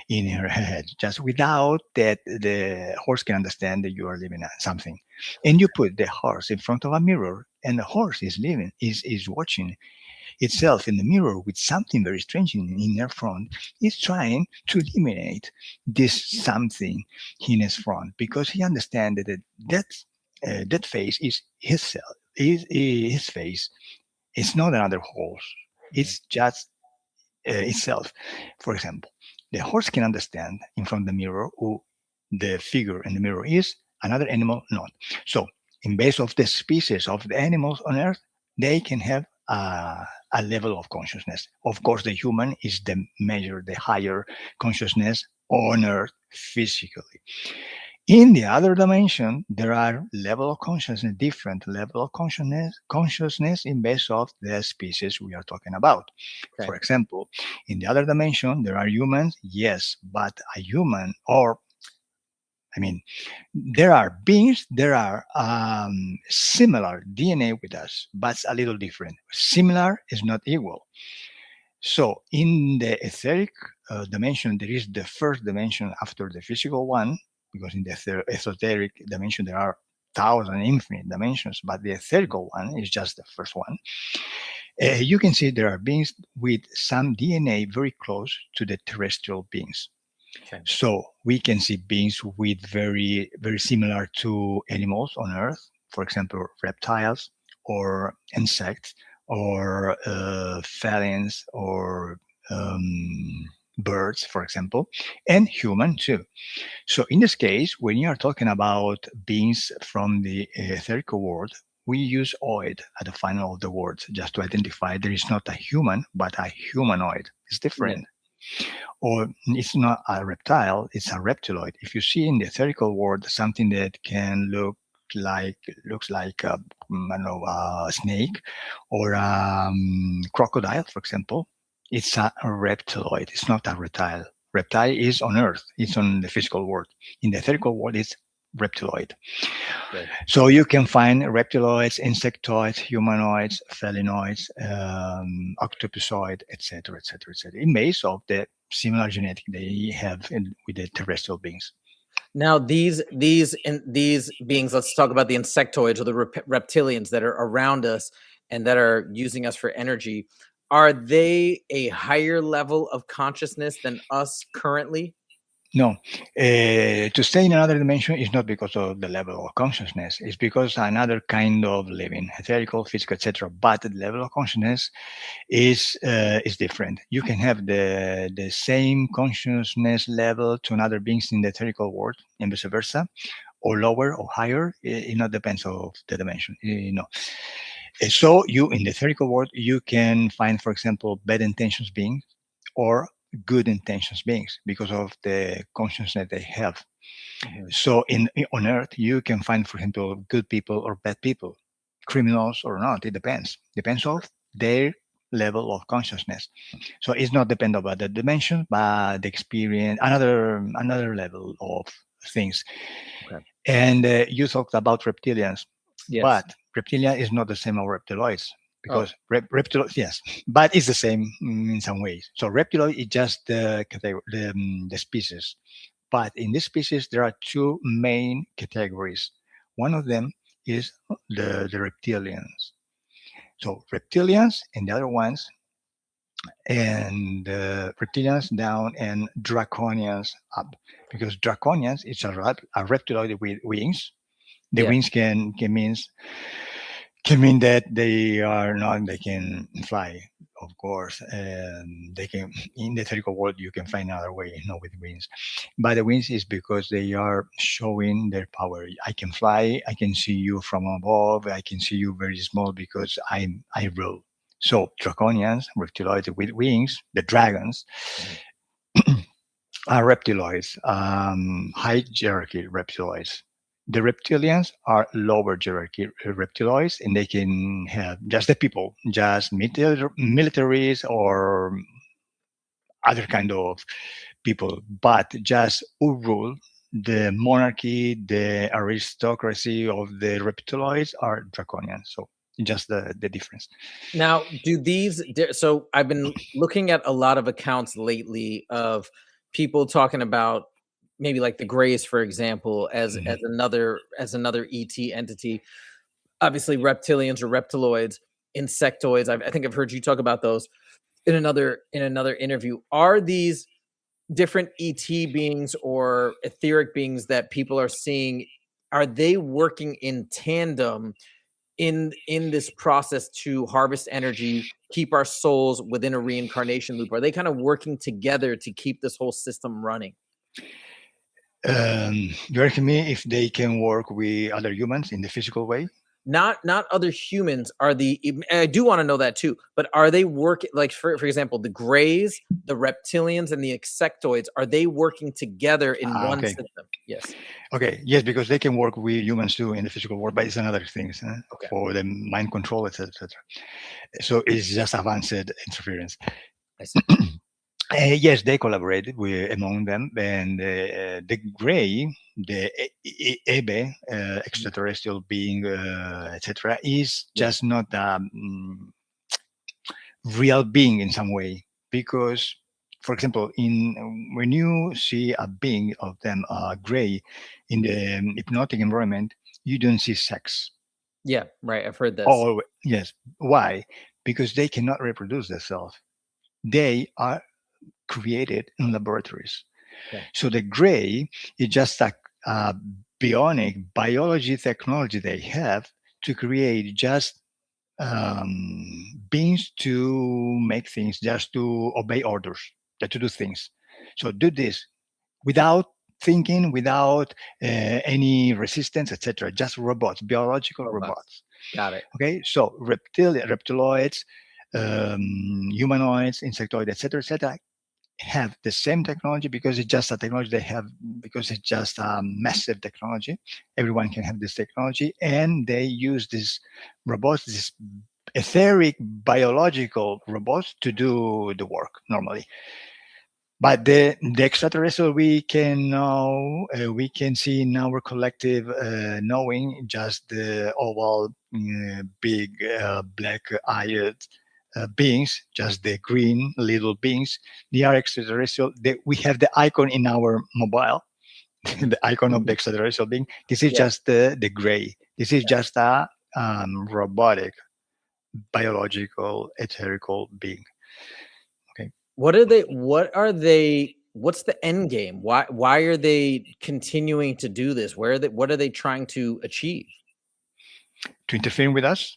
her head, just without that the horse can understand that you are living something. And you put the horse in front of a mirror, and the horse is living, is watching itself in the mirror with something very strange in their front. Is trying to eliminate this something in his front, because he understands that face is his self, is his face. It's not another horse. Mhm. It's just itself. For example, the horse can understand in front of the mirror who the figure in the mirror is, another animal not. So, in base of the species of the animals on Earth, they can have a level of consciousness. Of course, the human is the measure, the higher consciousness on Earth physically. In the other dimension, there are level of consciousness, different level of consciousness in base of the species we are talking about. Okay. For example, in the other dimension, there are humans, yes, but a human, or I mean, there are beings, there are similar DNA with us, but a little different. Similar is not equal. So in the etheric dimension, there is the first dimension after the physical one, because in the esoteric dimension there are thousand infinite dimensions, but the etherical one is just the first one. You can see there are beings with some DNA very close to the terrestrial beings. Okay. So we can see beings with very similar to animals on Earth, for example, reptiles or insects or felines or birds, for example, and human too. So in this case, when you are talking about beings from the etherical world, we use oid at the final of the word just to identify there is not a human, but a humanoid. It's Yeah. different. Or it's not a reptile, it's a reptiloid. If you see in the etherical world something that can looks like I don't know, a snake or a crocodile, for example, it's a reptiloid. It's not a reptile. Reptile is on Earth. It's on the physical world. In the etherical world, it's reptiloid. Good. So you can find reptiloids, insectoids, humanoids, felinoids, octopusoid, etc., etc., etc. In base of the similar genetic they have with the terrestrial beings. Now these beings, let's talk about the insectoids or the reptilians that are around us and that are using us for energy. Are they a higher level of consciousness than us currently? No, to stay in another dimension is not because of the level of consciousness. It's because another kind of living, etherical, physical, etc. But the level of consciousness is different. You can have the same consciousness level to another beings in the etherical world, and vice versa, or lower or higher. It not depends of the dimension. So you in the etherical world you can find, for example, bad intentions beings or good intentions beings because of the consciousness they have. Mhm. So on Earth, you can find, for example, good people or bad people, criminals or not. It depends of their level of consciousness. So it's not dependent about the dimension, but the experience, another level of things. Okay. And you talked about reptilians, Yes. but reptilian is not the same as reptiloids Oh, because reptiloids, yes, but it's the same in some ways. So reptiloid is just the category, the species. But in this species, there are two main categories. One of them is the reptilians. So reptilians and the other ones, and reptilians down and draconians up. Because draconians, it's a reptiloid with wings. The yeah. wings can mean that they are not, they can fly, of course, and they can, in the theoretical world you can find another way, not with wings, but the wings is because they are showing their power. I can fly, I can see you from above, I can see you very small because I rule. So draconians, reptiloids with wings, the dragons, Mhm. are reptiloids, high hierarchy reptiloids. The reptilians are lower hierarchy reptiloids, and they can have just the people, just militaries or other kind of people, but just who rule the monarchy, the aristocracy of the reptiloids are draconian. So just the difference. Now, do these so I've been looking at a lot of accounts lately of people talking about maybe like the Greys, for example, as Mhm. another ET entity. Obviously, reptilians or reptiloids, insectoids. I think I've heard you talk about those in another interview. Are these different ET beings or etheric beings that people are seeing? Are they working in tandem in this process to harvest energy, keep our souls within a reincarnation loop? Are they kind of working together to keep this whole system running? You're asking me if they can work with other humans in the physical way? Not other humans. Are the I do want to know that too, but are they working, like for example, the Greys, the Reptilians, and the insectoids, are they working together in one Okay. system? Yes. Okay. Yes, because they can work with humans too in the physical world, but it's another thing Okay. for the mind control, etc. etc. So it's just advanced interference. I see. Yes, they collaborated with among them, and the gray, the Ebe, Mhm. extraterrestrial being, etc., is Yeah. just not a real being in some way because. For example, in when you see a being of them gray in the hypnotic environment, you don't see sex. Yeah. Right. I've heard this. Oh, yes. Why? Because they cannot reproduce themselves. They are created in laboratories. Okay. So the gray is just a bionic biology technology they have to create just beings to make things, just to obey orders, just to do things. So do this without thinking, without any resistance, etc. Just robots, biological Robots. robots. Got it. Okay, so reptiloids, humanoids, insectoids, etc., have the same technology because it's just a technology they have because it's just a massive technology. Everyone can have this technology, and they use these robots, these etheric biological robots, to do the work normally. But the extraterrestrial we can know, we can see in our collective knowing just the oval, big black-eyed beings, just the green little beings. They are extraterrestrial. We have the icon in our mobile, Mhm. the icon of the extraterrestrial being. This is Yeah. just the gray. This is just a robotic, biological, etherical being. Okay. What's the end game? Why are they continuing to do this? What are they trying to achieve? To interfere with us.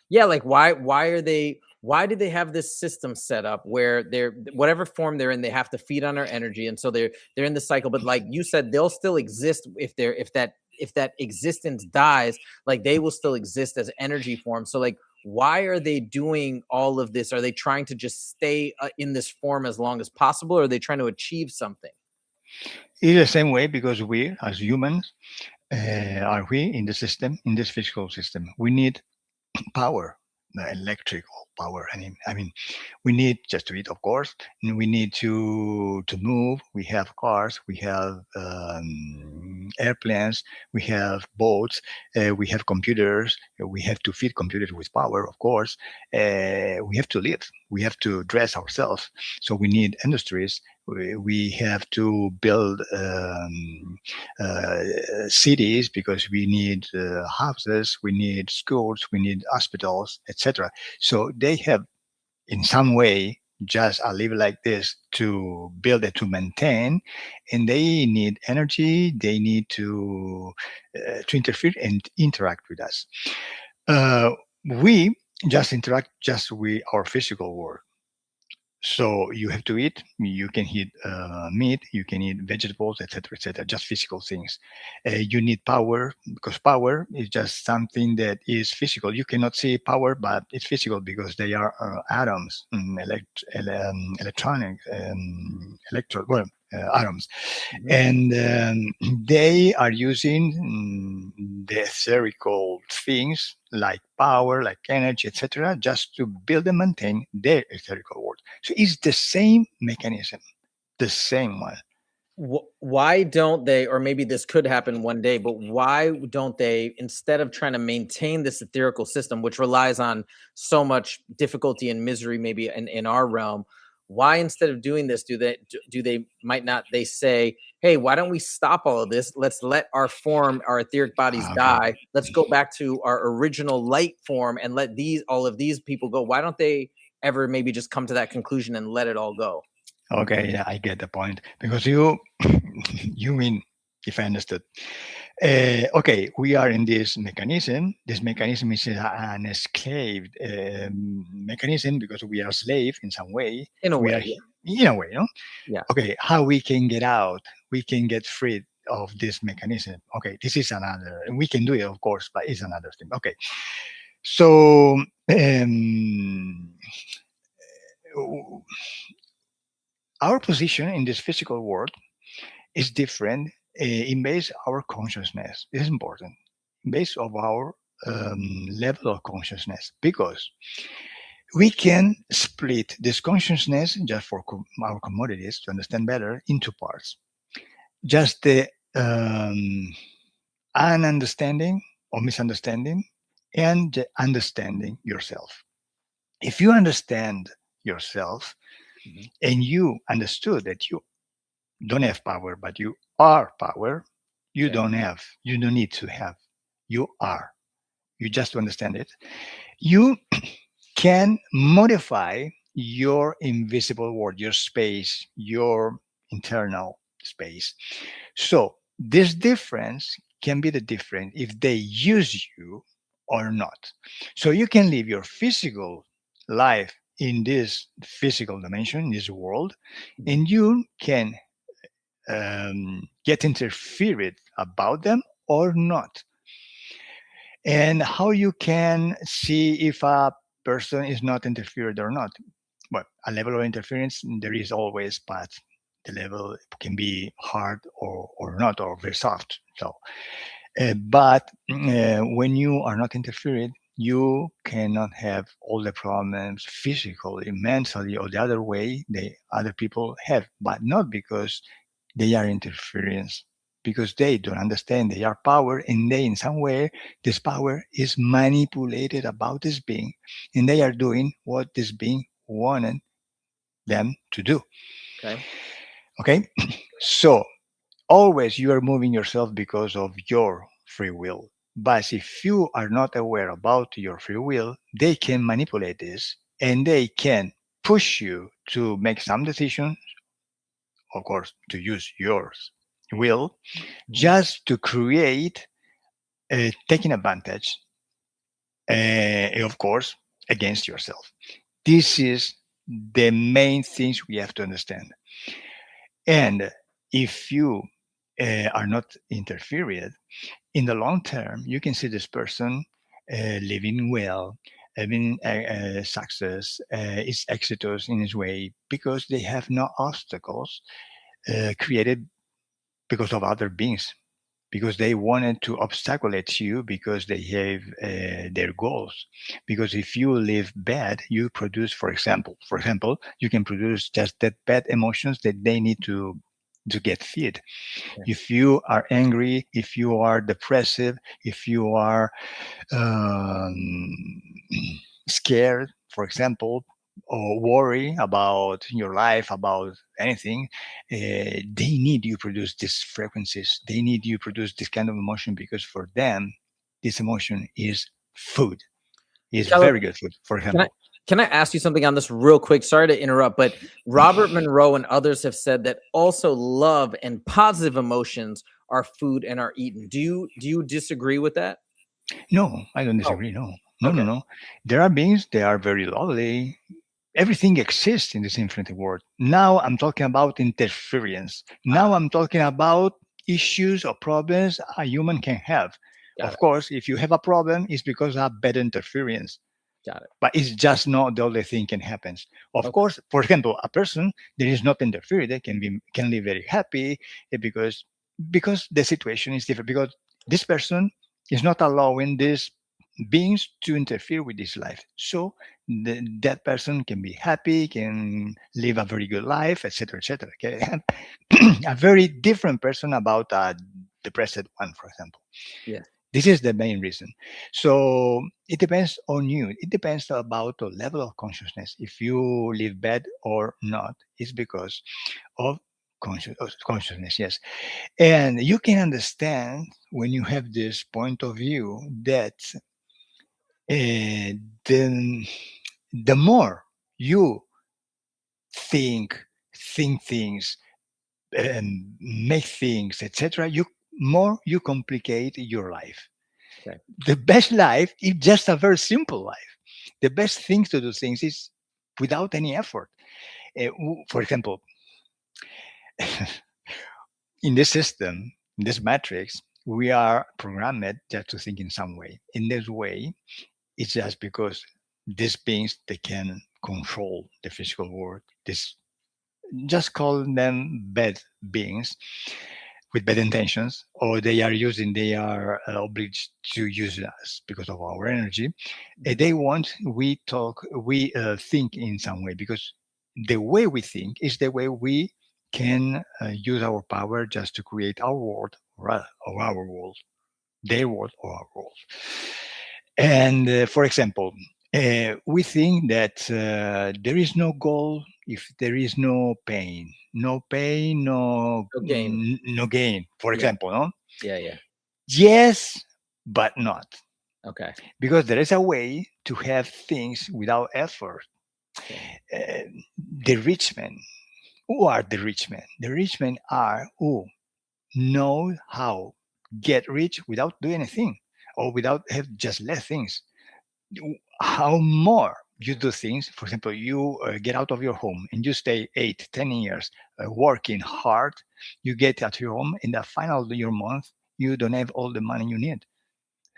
Yeah, like why do they have this system set up where they're whatever form they're in, they have to feed on our energy, and so they're in the cycle. But like you said, they'll still exist if that existence dies, like they will still exist as energy forms. So like why are they doing all of this? Are they trying to just stay in this form as long as possible, or are they trying to achieve something? It's the same way because we, as humans, are we in the system, in this physical system. We need power, the electrical power. I mean, we need just to eat, of course, and we need to move. We have cars, we have airplanes, we have boats, we have computers. We have to feed computers with power, of course. We have to live. We have to dress ourselves. So we need industries. We have to build cities because we need houses, we need schools, we need hospitals, etc. So they have, in some way, just a live like this to build it, to maintain, and they need energy. They need to interfere and interact with us. We just interact just with our physical world. So you have to eat. You can eat meat. You can eat vegetables, etc., etc. Just physical things. You need power because power is just something that is physical. You cannot see power, but it's physical because they are atoms, electronic, atoms, Mhm. and they are using the etherical things like power, like energy, etc., just to build and maintain their etherical world. So it's the same mechanism, the same one. Why don't they, or maybe this could happen one day, but why don't they, instead of trying to maintain this etherical system, which relies on so much difficulty and misery, maybe in our realm, why instead of doing this, do they might not they say, hey, why don't we stop all of this? Let's let our form, our etheric bodies Okay. die. Let's go back to our original light form and let these all of these people go. Why don't they ever maybe just come to that conclusion and let it all go? Okay, yeah, I get the point because you, you mean, if I understood, okay, we are in this mechanism. This mechanism is an escaped mechanism because we are slave in some way. In a We are, way, yeah. in a way, no? Yeah. Okay, how we can get out? We can get free of this mechanism. Okay, this is another. We can do it, of course, but it's another thing. Okay, so our position in this physical world is different in base our consciousness. It is important in base of our level of consciousness because we can split this consciousness just for our commodities to understand better into parts. Just the ununderstanding or misunderstanding and the understanding yourself. If you understand yourself Mhm. and you understood that you don't have power, but you are power. You Okay. don't have, you don't need to have. You are. You just understand it. You can modify your invisible world, your space, your internal space. So this difference can be the difference if they use you or not. So you can live your physical life in this physical dimension, in this world, Mhm. and you can get interfered about them or not, and how you can see if a person is not interfered or not. Well, a level of interference there is always, but the level can be hard or not, or very soft. So but when you are not interfered, you cannot have all the problems physically, mentally, or the other way the other people have, but not because they are interference, because they don't understand they are power, and they in some way this power is manipulated about this being, and they are doing what this being wanted them to do. Okay. Okay, so always you are moving yourself because of your free will. But if you are not aware about your free will, they can manipulate this and they can push you to make some decision, of course, to use your will, Mhm. just to create taking advantage, of course, against yourself. This is the main things we have to understand. And if you are not interfered, in the long term, you can see this person living well, having success, is exitous in its way because they have no obstacles created because of other beings, because they wanted to obstaculate you because they have their goals. Because if you live bad, you produce, for example, you can produce just that bad emotions that they need to get fed. Yeah. If you are angry, if you are depressive, if you are um, scared, for example, or worry about your life, about anything, they need you produce these frequencies. They need you produce this kind of emotion because for them, this emotion is food. Is Calo, very good food. For can I example, can I ask you something on this real quick? Sorry to interrupt, but Robert Monroe and others have said that also love and positive emotions are food and are eaten. Do you disagree with that? no, I don't Oh, disagree. No, no, no, okay. no. There are beings. They are very lovely. Everything exists in this infinite world. Now I'm talking about interference. Ah, Now I'm talking about issues or problems a human can have. got Of it. course, if you have a problem, it's because of bad interference. Got it. But it's just not the only thing can happen. Of Okay. course, for example, a person that is not interfered, they can live very happy because the situation is different. Because this person is not allowing these beings to interfere with his life. So that person can be happy, can live a very good life, etc., etc. Okay, a very different person about a depressed one, for example. Yeah. This is the main reason. So it depends on you. It depends about the level of consciousness. If you live bad or not, it's because of consciousness. Yes, and you can understand when you have this point of view that uh, the the more you think, think things, make things, etc., you more you complicate your life. Okay. The best life is just a very simple life. The best thing to do things is without any effort. For example, in this system, in this matrix, we are programmed just to think in some way. In this way, it's just because these beings they can control the physical world. This just call them bad beings with bad intentions, or they are obliged to use us because of our energy. Mhm. They want we think in some way because the way we think is the way we can use our power just to create our world or our world, their world or our world. And for example, we think that there is no goal if there is no pain, no pain, No gain. no gain. For Yeah. example, no? Yeah. Yeah. Yes, but not, Okay. because there is a way to have things without effort. Okay. Uh, the rich men, who are the rich men? The rich men are who know how get rich without doing anything or without have just less things. How more you do things, for example, you get out of your home and you stay 8 10 years working hard, you get at your home in the final of your month, you don't have all the money you need.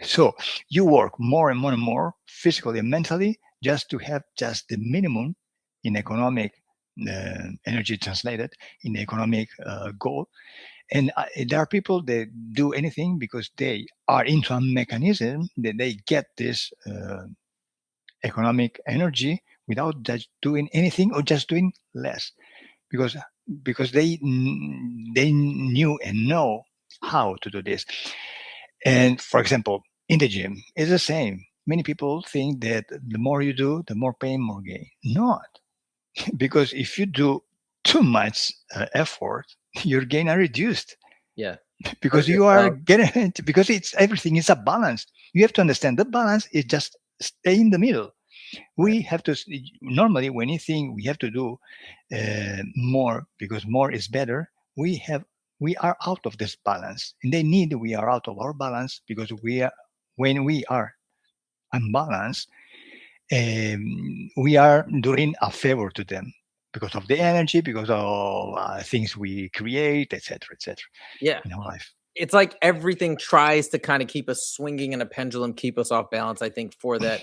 So you work more and more and more physically and mentally just to have just the minimum in economic energy translated in economic goal. And there are people that do anything because they are into a mechanism that they get this economic energy without just doing anything or just doing less because they knew and know how to do this. And for example, in the gym, it's the same. Many people think that the more you do, the more pain, more gain. Not because if you do too much effort, your gain are reduced Yeah. Hurt because you are yourself. getting because it's everything is a balance. You have to understand the balance is just stay in the middle. Right. We have to normally when anything we have to do more because more is better. We are out of this balance, and they need we are out of our balance because we are when we are unbalanced, we are doing a favor to them because of the energy, because of things we create, etc., Yeah. in our life. It's like everything tries to kind of keep us swinging in a pendulum, keep us off balance. I think for that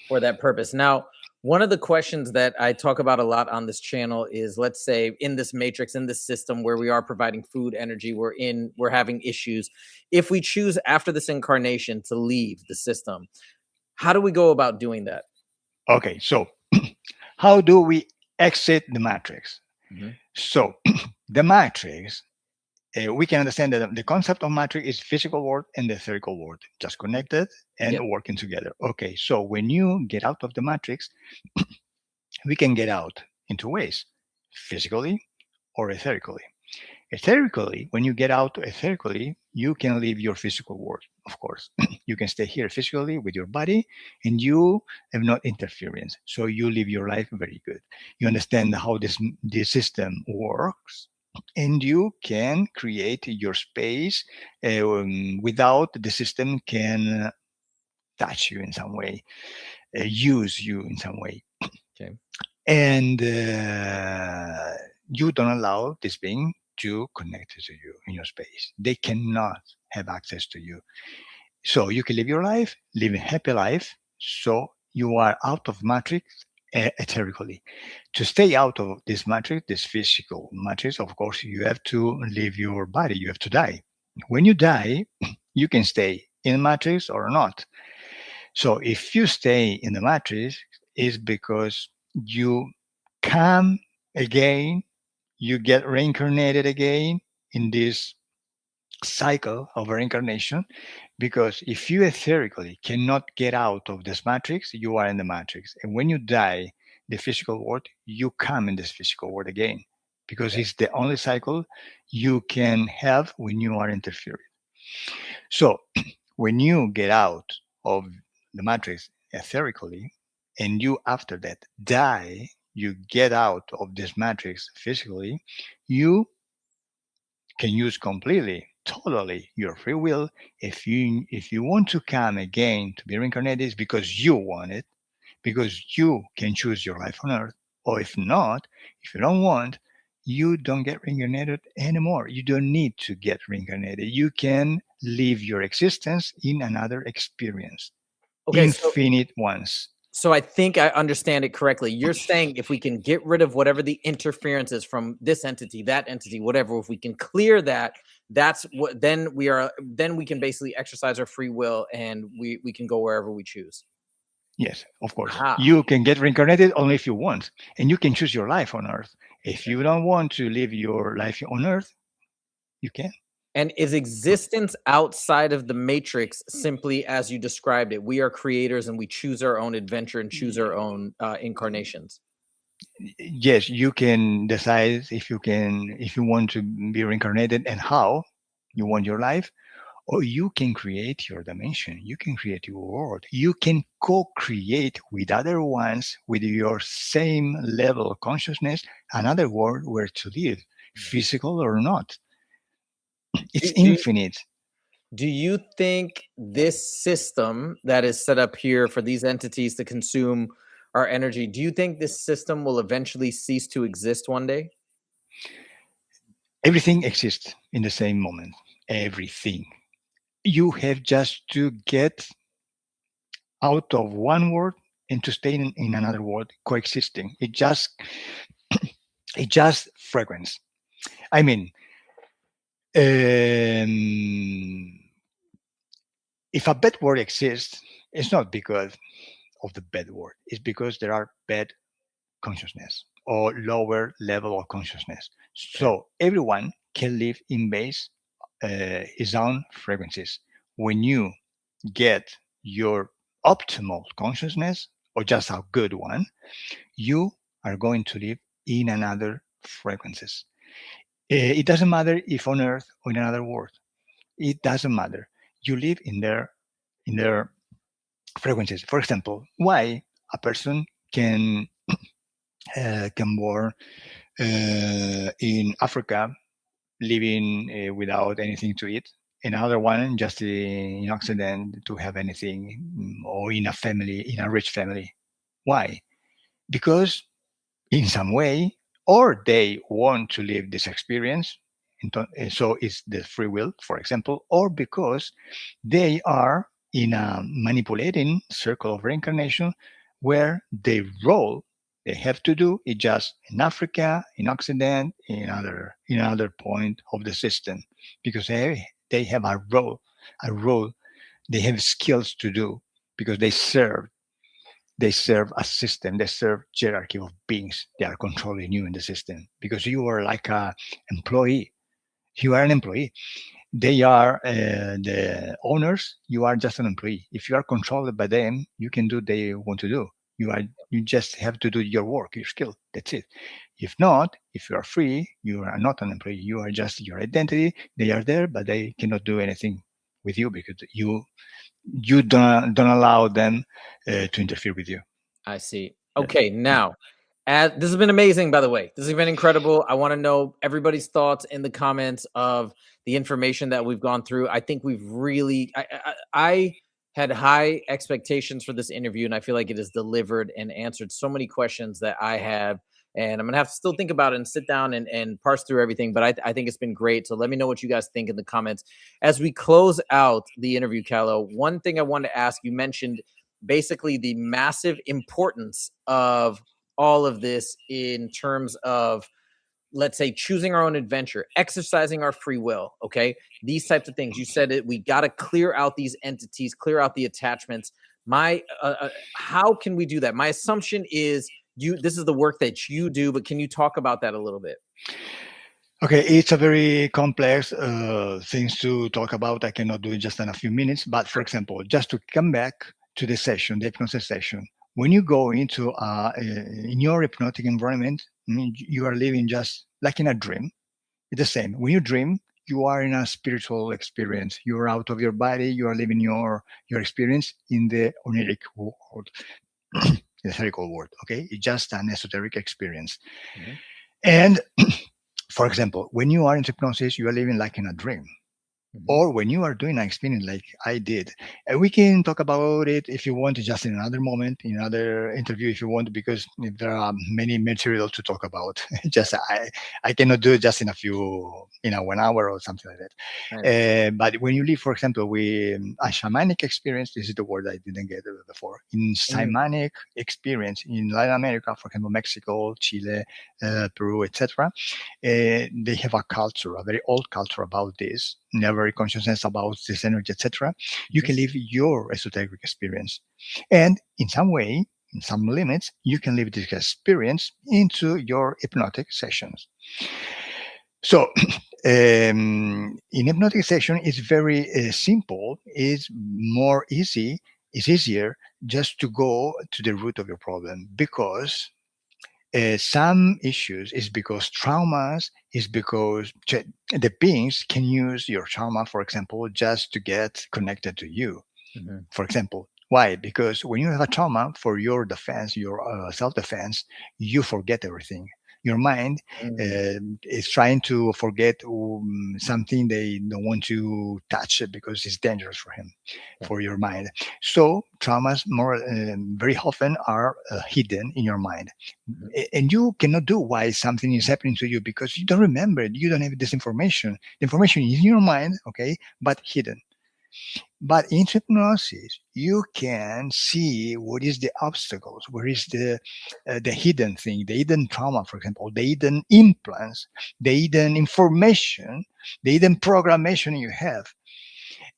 for that purpose. Now, one of the questions that I talk about a lot on this channel is, let's say in this matrix, in this system where we are providing food, energy, we're having issues. If we choose after this incarnation to leave the system, how do we go about doing that? Okay, so how do we exit the matrix? So the matrix, we can understand that the concept of matrix is physical world and the etherical world just connected and Yep. working together. Okay, so when you get out of the matrix, we can get out in two ways: physically or etherically. Etherically, when you get out etherically, you can leave your physical world, of course. You can stay here physically with your body and you have not interference. So you live your life very good. You understand how this system works and you can create your space without the system can touch you in some way, use you in some way. Okay. And you don't allow this being to connect to you in your space. They cannot have access to you. So you can live your life, live a happy life. So you are out of matrix etherically. To stay out of this matrix, this physical matrix, of course, you have to leave your body. You have to die. When you die, you can stay in matrix or not. So if you stay in the matrix, it's because you come again, you get reincarnated again in this cycle of reincarnation. Because if you etherically cannot get out of this matrix, you are in the matrix. And when you die, the physical world, you come in this physical world again. Because it's the only cycle you can have when you are interfering. So when you get out of the matrix etherically, and you after that die, you get out of this matrix physically, you can use completely, totally your free will. If you want to come again to be reincarnated, it's because you want it, because you can choose your life on earth. Or if not, if you don't want, you don't get reincarnated anymore. You don't need to get reincarnated. You can live your existence in another experience, Okay. infinite ones. So I think I understand it correctly. You're saying if we can get rid of whatever the interference is from this entity, that entity, whatever, if we can clear that, that's what then we can basically exercise our free will and we can go wherever we choose. Yes, of course. Aha. You can get reincarnated only if you want, and you can choose your life on earth. If you don't want to live your life on earth, you can. And is existence outside of the matrix simply as you described it? We are creators and we choose our own adventure and choose our own incarnations. Yes, you can decide if you want to be reincarnated and how you want your life, or you can create your dimension. You can create your world. You can co-create with other ones with your same level of consciousness another world where to live, physical or not. It's infinite. Do you think this system that is set up here for these entities to consume our energy, do you think this system will eventually cease to exist one day? Everything exists in the same moment. Everything. You have just to get out of one world and to stay in another world coexisting. It just frequency. I mean, if a bad word exists, it's not because of the bad word. It's because there are bad consciousness or lower level of consciousness. So everyone can live in base his own frequencies. When you get your optimal consciousness or just a good one, you are going to live in another frequencies. It doesn't matter if on earth or in another world. It doesn't matter. You live in their frequencies. For example, why a person can born in Africa, living without anything to eat. Another one just in Occident to have anything, or in a family, in a rich family. Why? Because in some way, or they want to live this experience, so it's the free will, for example, or because they are in a manipulating circle of reincarnation where they have to do is just in Africa, in Occident, in other point of the system, because they have a role, they have skills to do because they serve a system, they serve hierarchy of beings. They are controlling you in the system because you are like a employee. You are an employee. They are the owners. You are just an employee. If you are controlled by them, you can do what they want to do. You just have to do your work, your skill. That's it. If not, if you are free, you are not an employee. You are just your identity. They are there, but they cannot do anything with you because you don't allow them to interfere with you. I see. Yes. Okay, now, this has been amazing, by the way. This has been incredible. I want to know everybody's thoughts in the comments of the information that we've gone through. I think we've really, I had high expectations for this interview, and I feel like it has delivered and answered so many questions that I have. And I'm going to have to still think about it and sit down and parse through everything. But I think it's been great. So let me know what you guys think in the comments. As we close out the interview, Calo, one thing I wanted to ask, you mentioned basically the massive importance of all of this in terms of, let's say, choosing our own adventure, exercising our free will. Okay, these types of things. You said it. We got to clear out these entities, clear out the attachments. How can we do that? My assumption is this is the work that you do, but can you talk about that a little bit? Okay, it's a very complex things to talk about. I cannot do it just in a few minutes. But for example, just to come back to the session, the hypnosis session, when you go into in your hypnotic environment, you are living just like in a dream. It's the same. When you dream, you are in a spiritual experience. You are out of your body. You are living your experience in the oniric world, the etherical world. Okay, it's just an esoteric experience. Mhm. And for example, when you are in hypnosis, you are living like in a dream. Or when you are doing an experience like I did. And we can talk about it if you want, just in another moment, in another interview if you want, because there are many material to talk about. Just I cannot do it just in 1 hour or something like that. But when you live, for example, with a shamanic experience, this is the word I didn't get before. In shamanic experience in Latin America, for example, Mexico, Chile, Peru, etc., they have a culture, a very old culture about this, never consciousness about this energy, etc. You can live your esoteric experience, and in some way, in some limits, you can live this experience into your hypnotic sessions. So, in hypnotic session, it's very simple. It's more easy. It's easier just to go to the root of your problem, because some issues is because traumas is because the beings can use your trauma, for example, just to get connected to you. For example, why? Because when you have a trauma for your defense, your self-defense, you forget everything. Your mind is trying to forget something they don't want to touch because it's dangerous for him, for your mind. So traumas very often are hidden in your mind. And you cannot do why something is happening to you because you don't remember it. You don't have this information. The information is in your mind, okay, but hidden. But in hypnosis, you can see what is the obstacles, where is the hidden thing, the hidden trauma, for example, the hidden implants, the hidden information, the hidden programmation you have.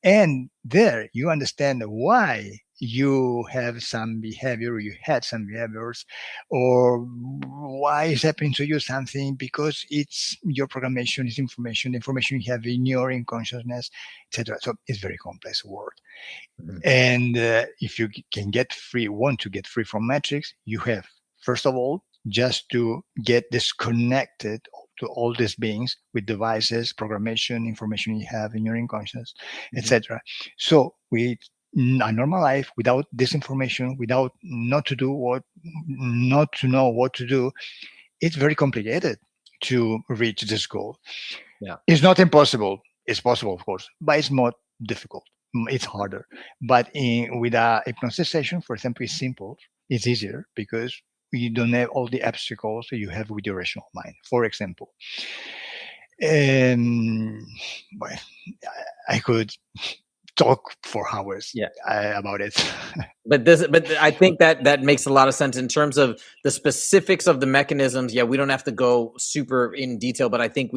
And there you understand why you have some behavior, you had some behaviors, or why is happening to you something, because it's your programmation, is information, the information you have in your unconsciousness, etc. So it's very complex world. And if you can get free, want to get free from matrix, you have, first of all, just to get disconnected to all these beings with devices, programmation, information you have in your unconscious, etc. So with a normal life, without this information, without not to know what to do, it's very complicated to reach this goal. Yeah. It's not impossible. It's possible, of course, but it's more difficult. It's harder. But with a hypnosis session, for example, it's simple. It's easier because you don't have all the obstacles you have with your rational mind. For example, well, I could talk for hours Yeah. about it. But I think that makes a lot of sense in terms of the specifics of the mechanisms. Yeah, we don't have to go super in detail, but I think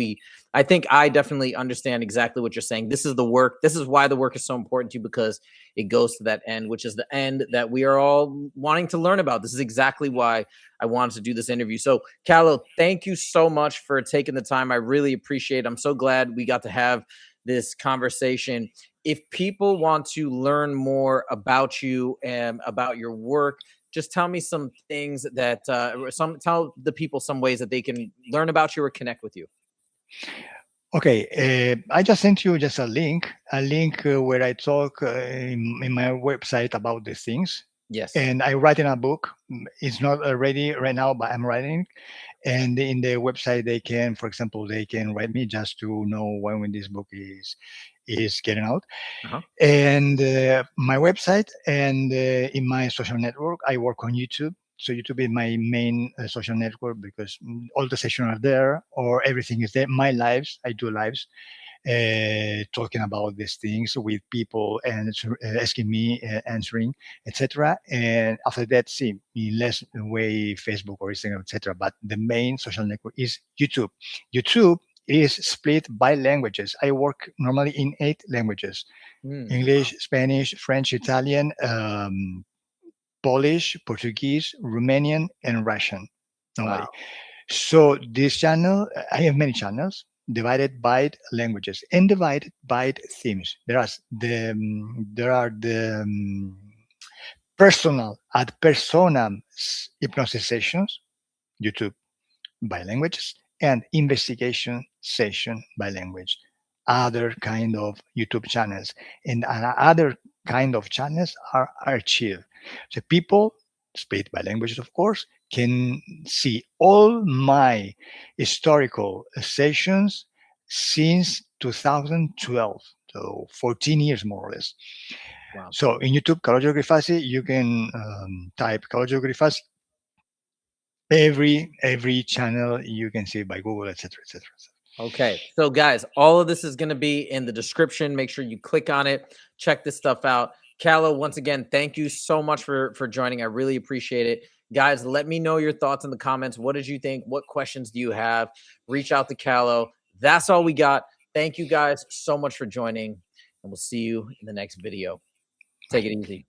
I definitely understand exactly what you're saying. This is the work. This is why the work is so important to you, because it goes to that end, which is the end that we are all wanting to learn about. This is exactly why I wanted to do this interview. So, Calo, thank you so much for taking the time. I really appreciate it. I'm so glad we got to have this conversation. If people want to learn more about you and about your work, just tell me some things that tell the people some ways that they can learn about you or connect with you. Okay, I just sent you just a link where I talk in my website about these things. Yes. And I write in a book. It's not ready right now, but I'm writing. And in the website, they can, for example, they can write me just to know when this book is getting out. Uh-huh. And my website and in my social network, I work on YouTube. So YouTube is my main social network because all the sessions are there, or everything is there. My lives, I do lives, talking about these things with people and asking me, answering, etc. And after that, see, in less way, Facebook or Instagram, etc. But the main social network is YouTube. YouTube is split by languages. I work normally in 8 languages: English, Spanish, French, Italian, Polish, Portuguese, Romanian, and Russian normally. Wow. So this channel, I have many channels divided by languages and divided by themes. There are the personal ad personam hypnosis sessions, YouTube by languages, and investigation session by language. Other kind of YouTube channels and other kind of channels are archived. So people, split by languages, of course, can see all my historical sessions since 2012, so 14 years more or less. Wow. So in YouTube, Calogero Grifasi, you can type Calogero Grifasi. Every channel you can see by Google, etc., etc. Okay. So guys, all of this is going to be in the description. Make sure you click on it. Check this stuff out. Calo, once again, thank you so much for joining. I really appreciate it. Guys, let me know your thoughts in the comments. What did you think? What questions do you have? Reach out to Calo. That's all we got. Thank you guys so much for joining, and we'll see you in the next video. Take it easy.